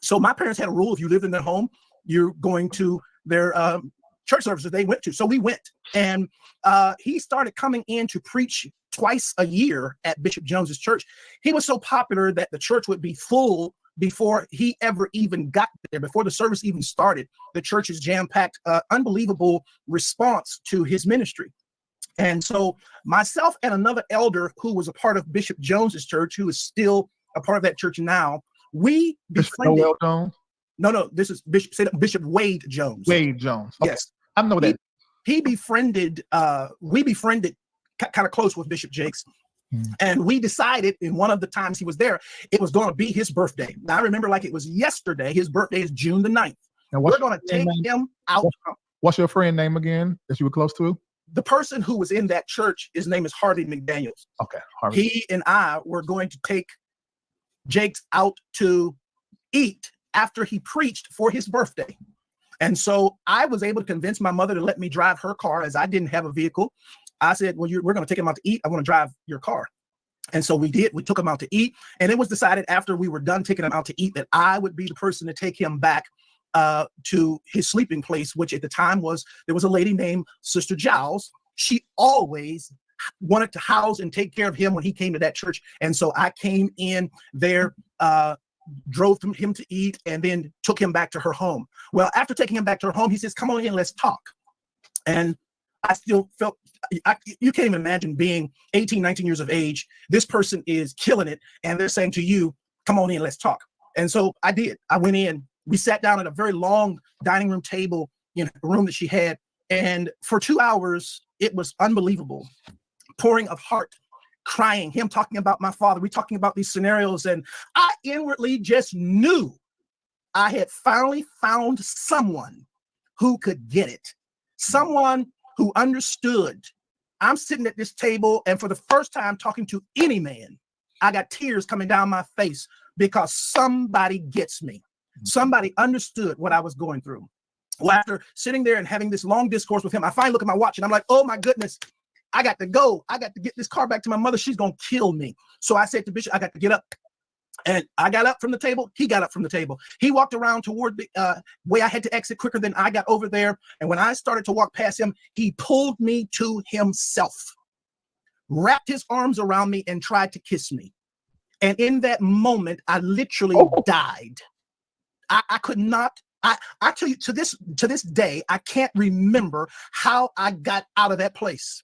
so my parents had a rule: if you lived in their home, you're going to their church services they went to. So we went, and he started coming in to preach twice a year at Bishop Jones's church. He was so popular that the church would be full before he ever even got there, before the service even started. The church is jam-packed, unbelievable response to his ministry. And so myself and another elder who was a part of Bishop Jones's church, who is still a part of that church now, we befriended. Noel Jones? No, this is Bishop Wade Jones. Wade Jones. Okay. Yes. I know that. We befriended kind of close with Bishop Jakes. And we decided in one of the times he was there, it was going to be his birthday. Now I remember like it was yesterday. His birthday is June the 9th. Now we're going to take him out. What's your friend name again that you were close to? The person who was in that church, his name is Harvey McDaniels. Okay. Harvey. He and I were going to take Jakes out to eat after he preached for his birthday. And so I was able to convince my mother to let me drive her car, as I didn't have a vehicle. I said, well, we're going to take him out to eat. I want to drive your car. And so we did. We took him out to eat. And it was decided after we were done taking him out to eat that I would be the person to take him back to his sleeping place, which at the time there was a lady named Sister Giles. She always wanted to house and take care of him when he came to that church. And so I came in there, drove him to eat, and then took him back to her home. Well, after taking him back to her home, he says, come on in, let's talk. And I still felt, you can't even imagine being 18, 19 years of age. This person is killing it. And they're saying to you, come on in, let's talk. And so I did. I went in. We sat down at a very long dining room table in a room that she had. And for 2 hours, it was unbelievable. Pouring of heart, crying, him talking about my father. We talking about these scenarios. And I inwardly just knew I had finally found someone who could get it. Someone who understood. I'm sitting at this table, and for the first time talking to any man, I got tears coming down my face because somebody gets me. Somebody understood what I was going through. Well, after sitting there and having this long discourse with him, I finally look at my watch and I'm like, oh my goodness, I got to go. I got to get this car back to my mother. She's going to kill me. So I said to Bishop, I got to get up. And I got up from the table. He got up from the table. He walked around toward the way I had to exit quicker than I got over there. And when I started to walk past him, he pulled me to himself, wrapped his arms around me, and tried to kiss me. And in that moment, I literally died. I could not. I tell you, to this day, I can't remember how I got out of that place.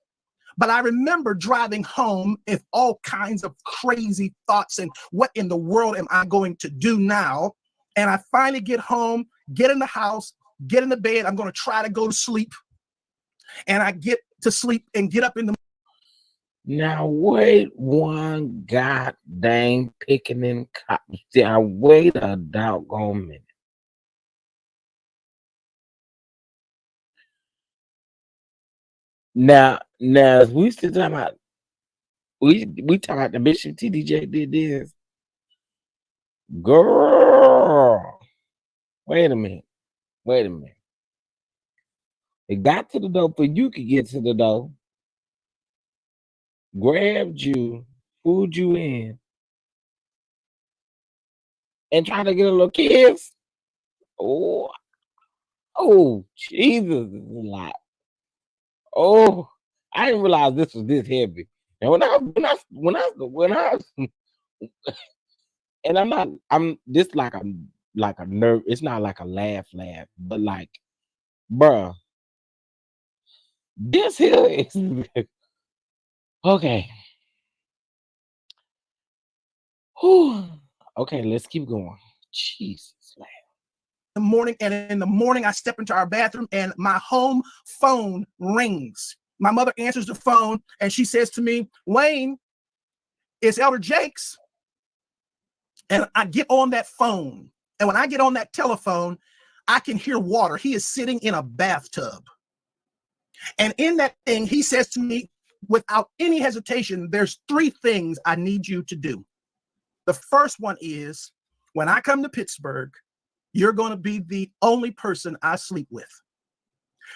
But I remember driving home with all kinds of crazy thoughts and what in the world am I going to do now? And I finally get home, get in the house, get in the bed. I'm going to try to go to sleep. And I get to sleep and get up in the. Now wait one goddamn picking in cotton. I wait a doggone minute. Now we still talking about we talking about the Bishop TDJ did this. Girl. Wait a minute. It got to the door for you could get to the door. Grabbed you, pulled you in, and tried to get a little kiss. Oh, Jesus, this is a lot. Oh, I didn't realize this was this heavy. And when I and I'm this like a nerve. It's not like a laugh, but like, bruh, this here is okay. Whew. Okay, let's keep going. Jesus. Morning, and in the morning I step into our bathroom and my home phone rings. My mother answers the phone and she says to me, "Wayne, it's Elder Jakes." And I get on that phone, and when I get on that telephone, I can hear water. He is sitting in a bathtub, and in that thing he says to me without any hesitation, "There's 3 things I need you to do. The first one is, when I come to Pittsburgh, you're going to be the only person I sleep with.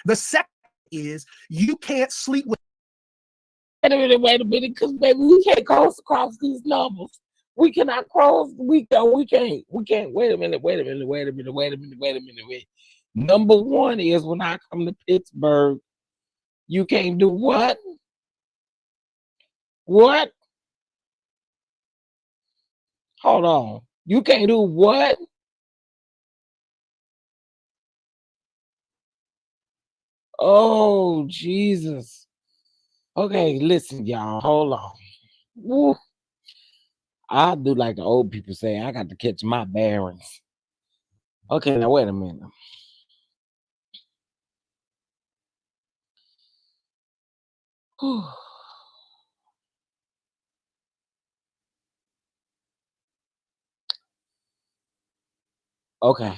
The second is, you can't sleep with." Wait a minute, because baby, we can't cross these numbers. We cannot cross. We can't. Wait a minute. Number 1 is, when I come to Pittsburgh, you can't do what? What? Hold on. You can't do what? Oh, Jesus. Okay, listen, y'all. Hold on. Woo. I do like the old people say, I got to catch my bearings. Okay, now wait a minute. Whew. Okay,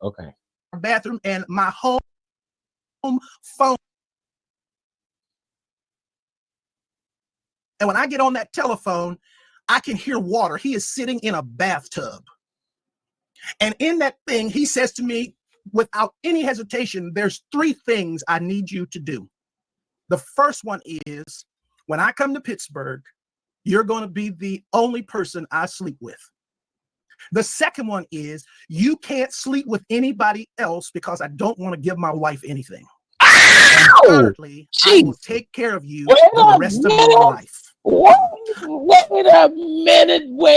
okay. Bathroom and my home phone. And when I get on that telephone, I can hear water. He is sitting in a bathtub. And in that thing, he says to me without any hesitation, "There's 3 things I need you to do. The first one is, when I come to Pittsburgh, you're going to be the only person I sleep with. The second one is, you can't sleep with anybody else because I don't want to give my wife anything. And thirdly, I will take care of you for the rest of your life." Wait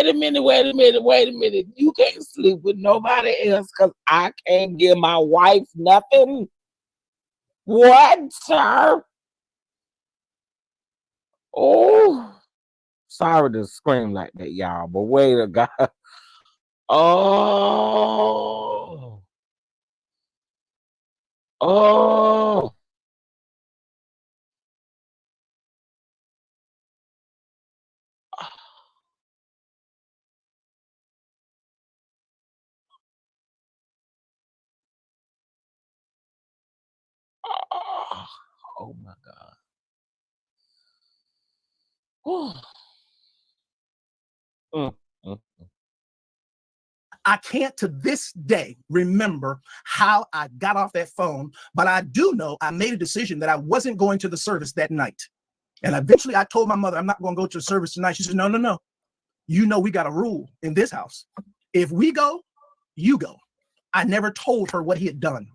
a minute. You can't sleep with nobody else because I can't give my wife nothing? What, sir? Oh, sorry to scream like that, y'all, but wait a God. Oh. Oh my God. I can't to this day remember how I got off that phone, but I do know I made a decision that I wasn't going to the service that night. And eventually I told my mother, I'm not going to go to the service tonight. She said, no, no, no. You know, we got a rule in this house. If we go, you go. I never told her what he had done.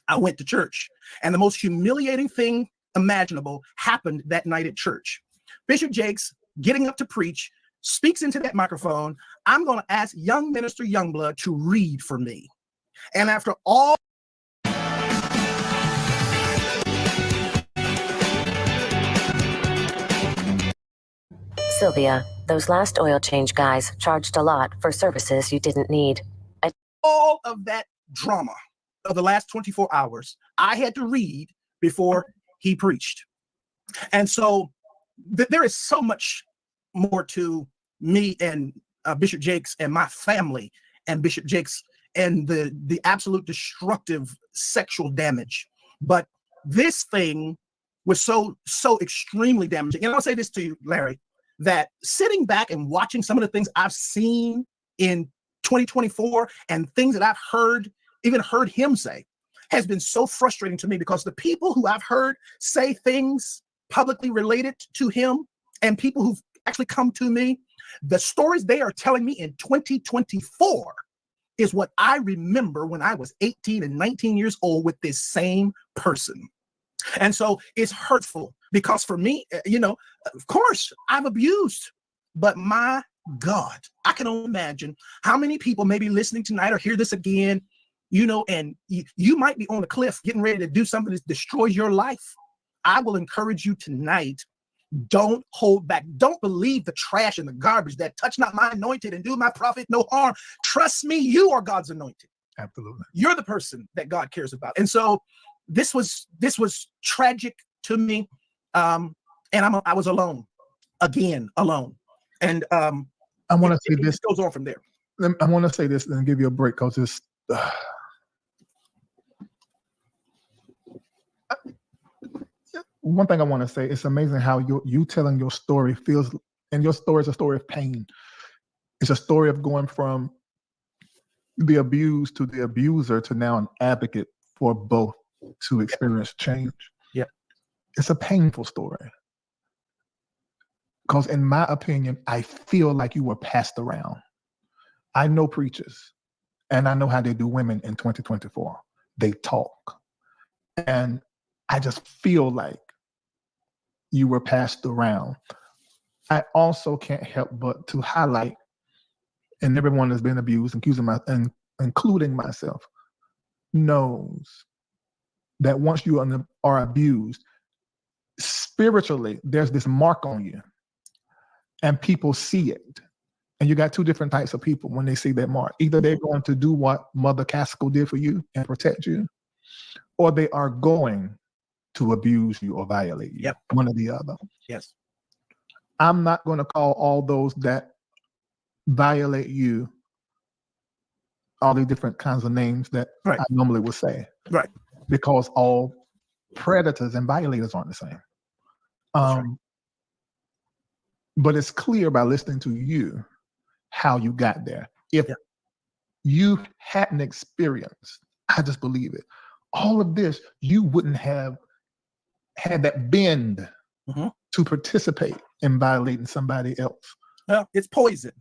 I went to church, and the most humiliating thing imaginable happened that night at church. Bishop Jakes, getting up to preach, speaks into that microphone. I'm going to ask young minister Youngblood to read for me. And after all, Sylvia, those last oil change guys charged a lot for services you didn't need. All of that drama of the last 24 hours, I had to read before he preached. And so there is so much more to me and Bishop Jakes and my family and Bishop Jakes and the absolute destructive sexual damage. But this thing was so extremely damaging. And I'll say this to you, Larry, that sitting back and watching some of the things I've seen in 2024 and things that I've even heard him say has been so frustrating to me, because the people who I've heard say things publicly related to him and people who've actually come to me, the stories they are telling me in 2024 is what I remember when I was 18 and 19 years old with this same person. And so it's hurtful, because for me, you know, of course I've abused, but my God, I can only imagine how many people may be listening tonight or hear this again, you know, and you might be on a cliff getting ready to do something that destroys your life. I will encourage you tonight, don't hold back. Don't believe the trash and the garbage that touch not my anointed and do my prophet no harm. Trust me, you are God's anointed. Absolutely. You're the person that God cares about. And so this was tragic to me. And I was alone, again, alone. And I want to say this goes on from there. I want to say this and give you a break, because it's one thing I want to say. It's amazing how you telling your story feels, and your story is a story of pain. It's a story of going from the abused to the abuser to now an advocate for both to experience change. Yeah, it's a painful story. Because in my opinion, I feel like you were passed around. I know preachers, and I know how they do women in 2024. They talk. And I just feel like you were passed around. I also can't help but to highlight, and everyone that's been abused, including myself, knows that once you are abused, spiritually, there's this mark on you. And people see it. And you got two different types of people when they see that mark. Either they're going to do what Mother Casco did for you and protect you, or they are going to abuse you or violate you. Yep. One or the other. Yes. I'm not going to call all those that violate you all the different kinds of names that I normally would say. Right. Because all predators and violators aren't the same. But it's clear by listening to you how you got there. If you hadn't experienced, I just believe it, all of this, you wouldn't have had that bend to participate in violating somebody else. Well, it's poison.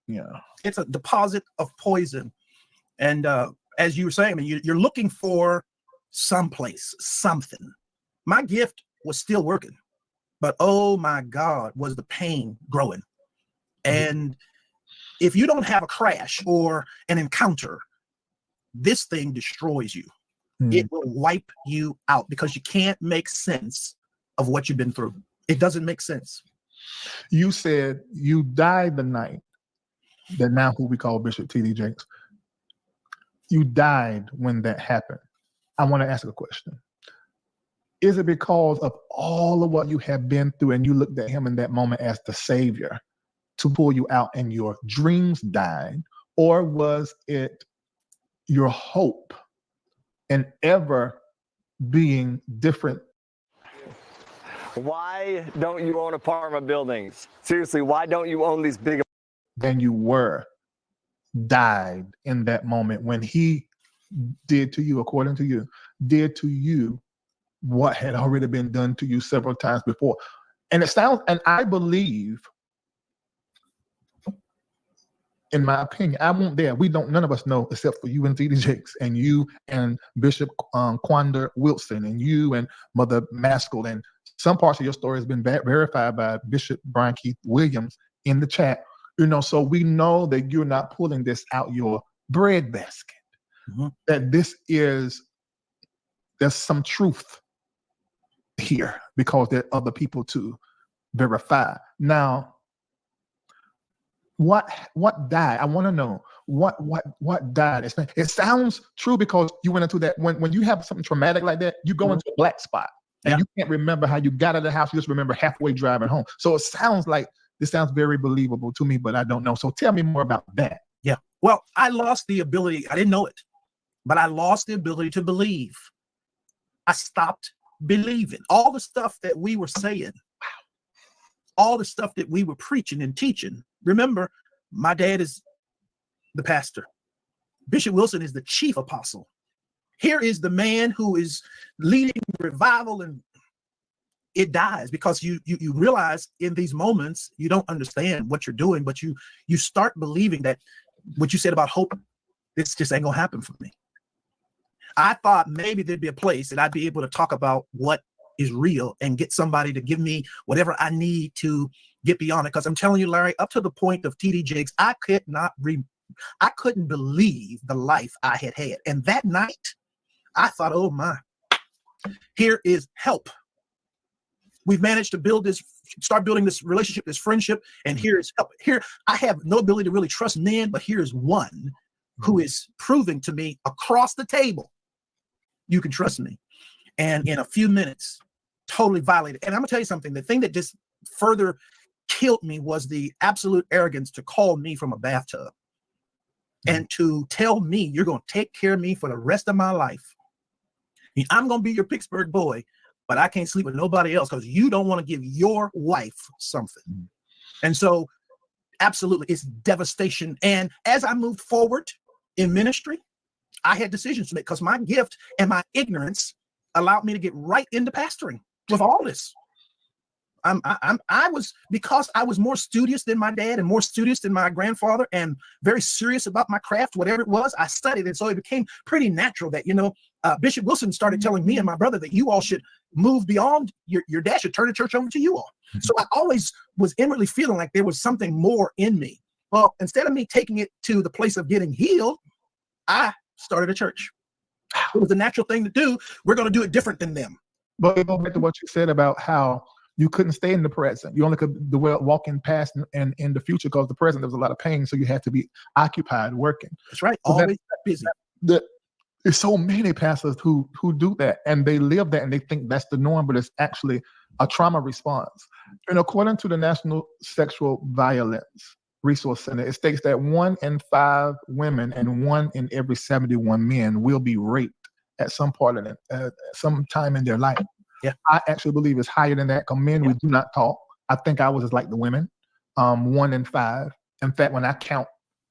Yeah. It's a deposit of poison. And as you were saying, I mean, you're looking for someplace, something. My gift was still working. But oh my God, was the pain growing. And if you don't have a crash or an encounter, this thing destroys you. It will wipe you out, because you can't make sense of what you've been through. It doesn't make sense. You said you died the night that now who we call Bishop T.D. Jakes. You died when that happened. I want to ask a question. Is it because of all of what you have been through and you looked at him in that moment as the savior to pull you out and your dreams died? Or was it your hope and ever being different? Why don't you own apartment buildings? Seriously, why don't you own these big? Than you were, died in that moment when he did to you, according to you, did to you what had already been done to you several times before. And it sounds, and I believe, in my opinion, I won't there. We don't, none of us know except for you and TD Jakes and you and Bishop Quander Wilson and you and Mother Maskell. And some parts of your story has been verified by Bishop Brian Keith Williams in the chat. You know, so we know that you're not pulling this out your bread basket. That this is, there's some truth here because there are other people to verify. Now, what died? I want to know what died. It sounds true because you went into that when you have something traumatic like that, you go into a black spot and you can't remember how you got out of the house. You just remember halfway driving home. So it sounds like this sounds very believable to me, but I don't know. So tell me more about that. Yeah. Well, I lost the ability. I didn't know it, but I lost the ability to believe. I stopped believing all the stuff that we were saying. All the stuff that we were preaching and teaching. Remember, my dad is the pastor. Bishop Wilson is the chief apostle. Here is the man who is leading revival, and it dies because you realize in these moments you don't understand what you're doing, but you start believing that what you said about hope, this just ain't gonna happen for me. I thought maybe there'd be a place that I'd be able to talk about what is real and get somebody to give me whatever I need to get beyond it. Because I'm telling you, Larry, up to the point of TD Jakes, I couldn't believe the life I had had. And that night, I thought, oh my, here is help. We've managed to start building this relationship, this friendship, and here is help. Here, I have no ability to really trust men, but here's one who is proving to me across the table, you can trust me. And in a few minutes, totally violated. And I'm gonna tell you something, the thing that just further killed me was the absolute arrogance to call me from a bathtub and to tell me you're gonna take care of me for the rest of my life. I'm gonna be your Pittsburgh boy, but I can't sleep with nobody else because you don't want to give your wife something. And so absolutely, it's devastation. And as I moved forward in ministry, I had decisions to make because my gift and my ignorance allowed me to get right into pastoring with all this. Because I was more studious than my dad and more studious than my grandfather and very serious about my craft, whatever it was, I studied. And so it became pretty natural that, Bishop Wilson started telling me and my brother that you all should move beyond your dad should turn the church over to you all. So I always was inwardly feeling like there was something more in me. Well, instead of me taking it to the place of getting healed, I started a church. It was a natural thing to do. We're going to do it different than them. But go back to what you said about how you couldn't stay in the present. You only could walk in past and in the future because the present there was a lot of pain. So you had to be occupied working. That's right. So Always busy. There's so many pastors who do that and they live that and they think that's the norm, but it's actually a trauma response. And according to the National Sexual Violence Resource Center, it states that 1 in 5 women and 1 in every 71 men will be raped at some part of it, some time in their life. Yeah, I actually believe it's higher than that because men, we do not talk. I think I was just like the women, 1 in 5. In fact, when I count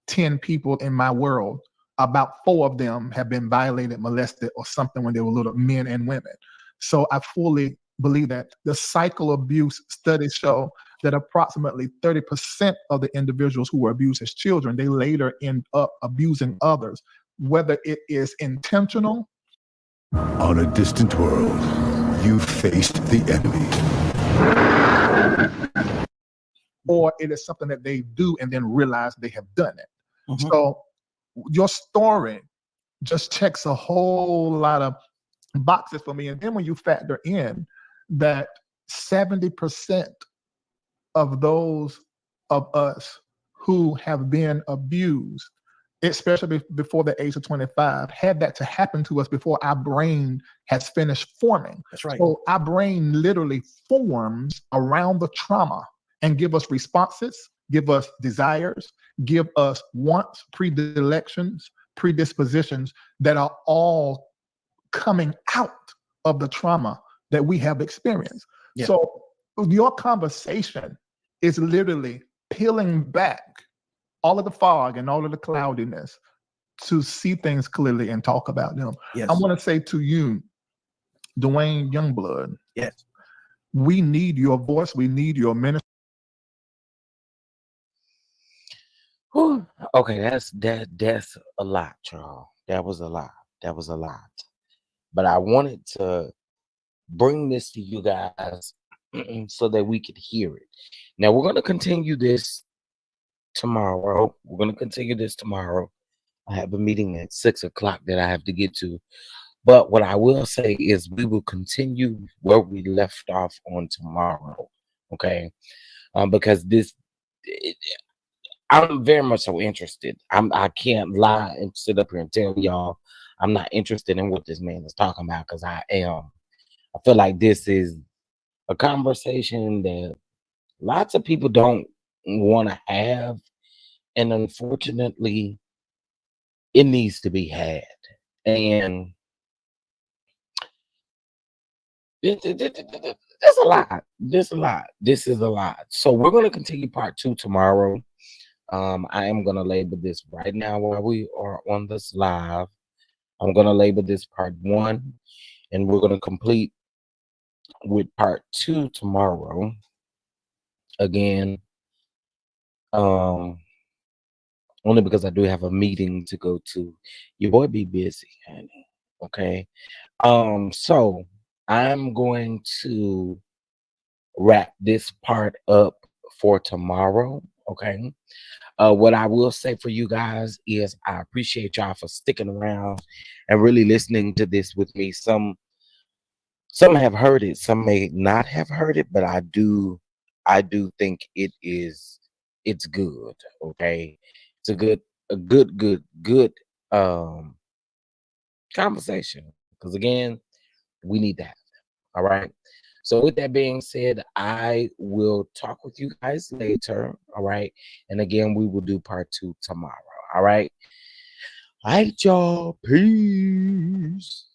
10 people in my world, about 4 of them have been violated, molested, or something when they were little, men and women. So I fully believe that. The cycle abuse studies show that approximately 30% of the individuals who were abused as children, they later end up abusing others, whether it is intentional. On a distant world, you faced the enemy. Or it is something that they do and then realize they have done it. Mm-hmm. So your story just checks a whole lot of boxes for me. And then when you factor in that 70% of those of us who have been abused, especially before the age of 25, had that to happen to us before our brain has finished forming. That's right. So our brain literally forms around the trauma and give us responses, give us desires, give us wants, predilections, predispositions that are all coming out of the trauma that we have experienced. Yeah. So your conversation is literally peeling back all of the fog and all of the cloudiness to see things clearly and talk about them. Yes. I want to say to you, Dwayne Youngblood, yes, We need your voice. We need your ministry. Whew. Okay, that's a lot, y'all. That was a lot. That was a lot. But I wanted to bring this to you guys so that we could hear it. Now we're gonna continue this tomorrow. We're gonna continue this tomorrow. I have a meeting at 6 o'clock that I have to get to. But what I will say is we will continue where we left off on tomorrow. Okay. Because I'm very much so interested. I can't lie and sit up here and tell y'all I'm not interested in what this man is talking about, because I am. I feel like this is a conversation that lots of people don't want to have, and unfortunately, it needs to be had. And there's a lot. There's a lot. This is a lot. So we're going to continue part 2 tomorrow. I am going to label this right now while we are on this live. I'm going to label this part 1, and we're going to complete with part 2 tomorrow. Again, only because I do have a meeting to go to. Your boy be busy, honey. Okay. So I'm going to wrap this part up for tomorrow. Okay. What I will say for you guys is I appreciate y'all for sticking around and really listening to this with me. Some have heard it, some may not have heard it, but I do think it's good. Okay. It's a good conversation, because again, we need that. All right. So with that being said, I will talk with you guys later. All right. And again, we will do part 2 tomorrow. All right. All right, y'all. Peace.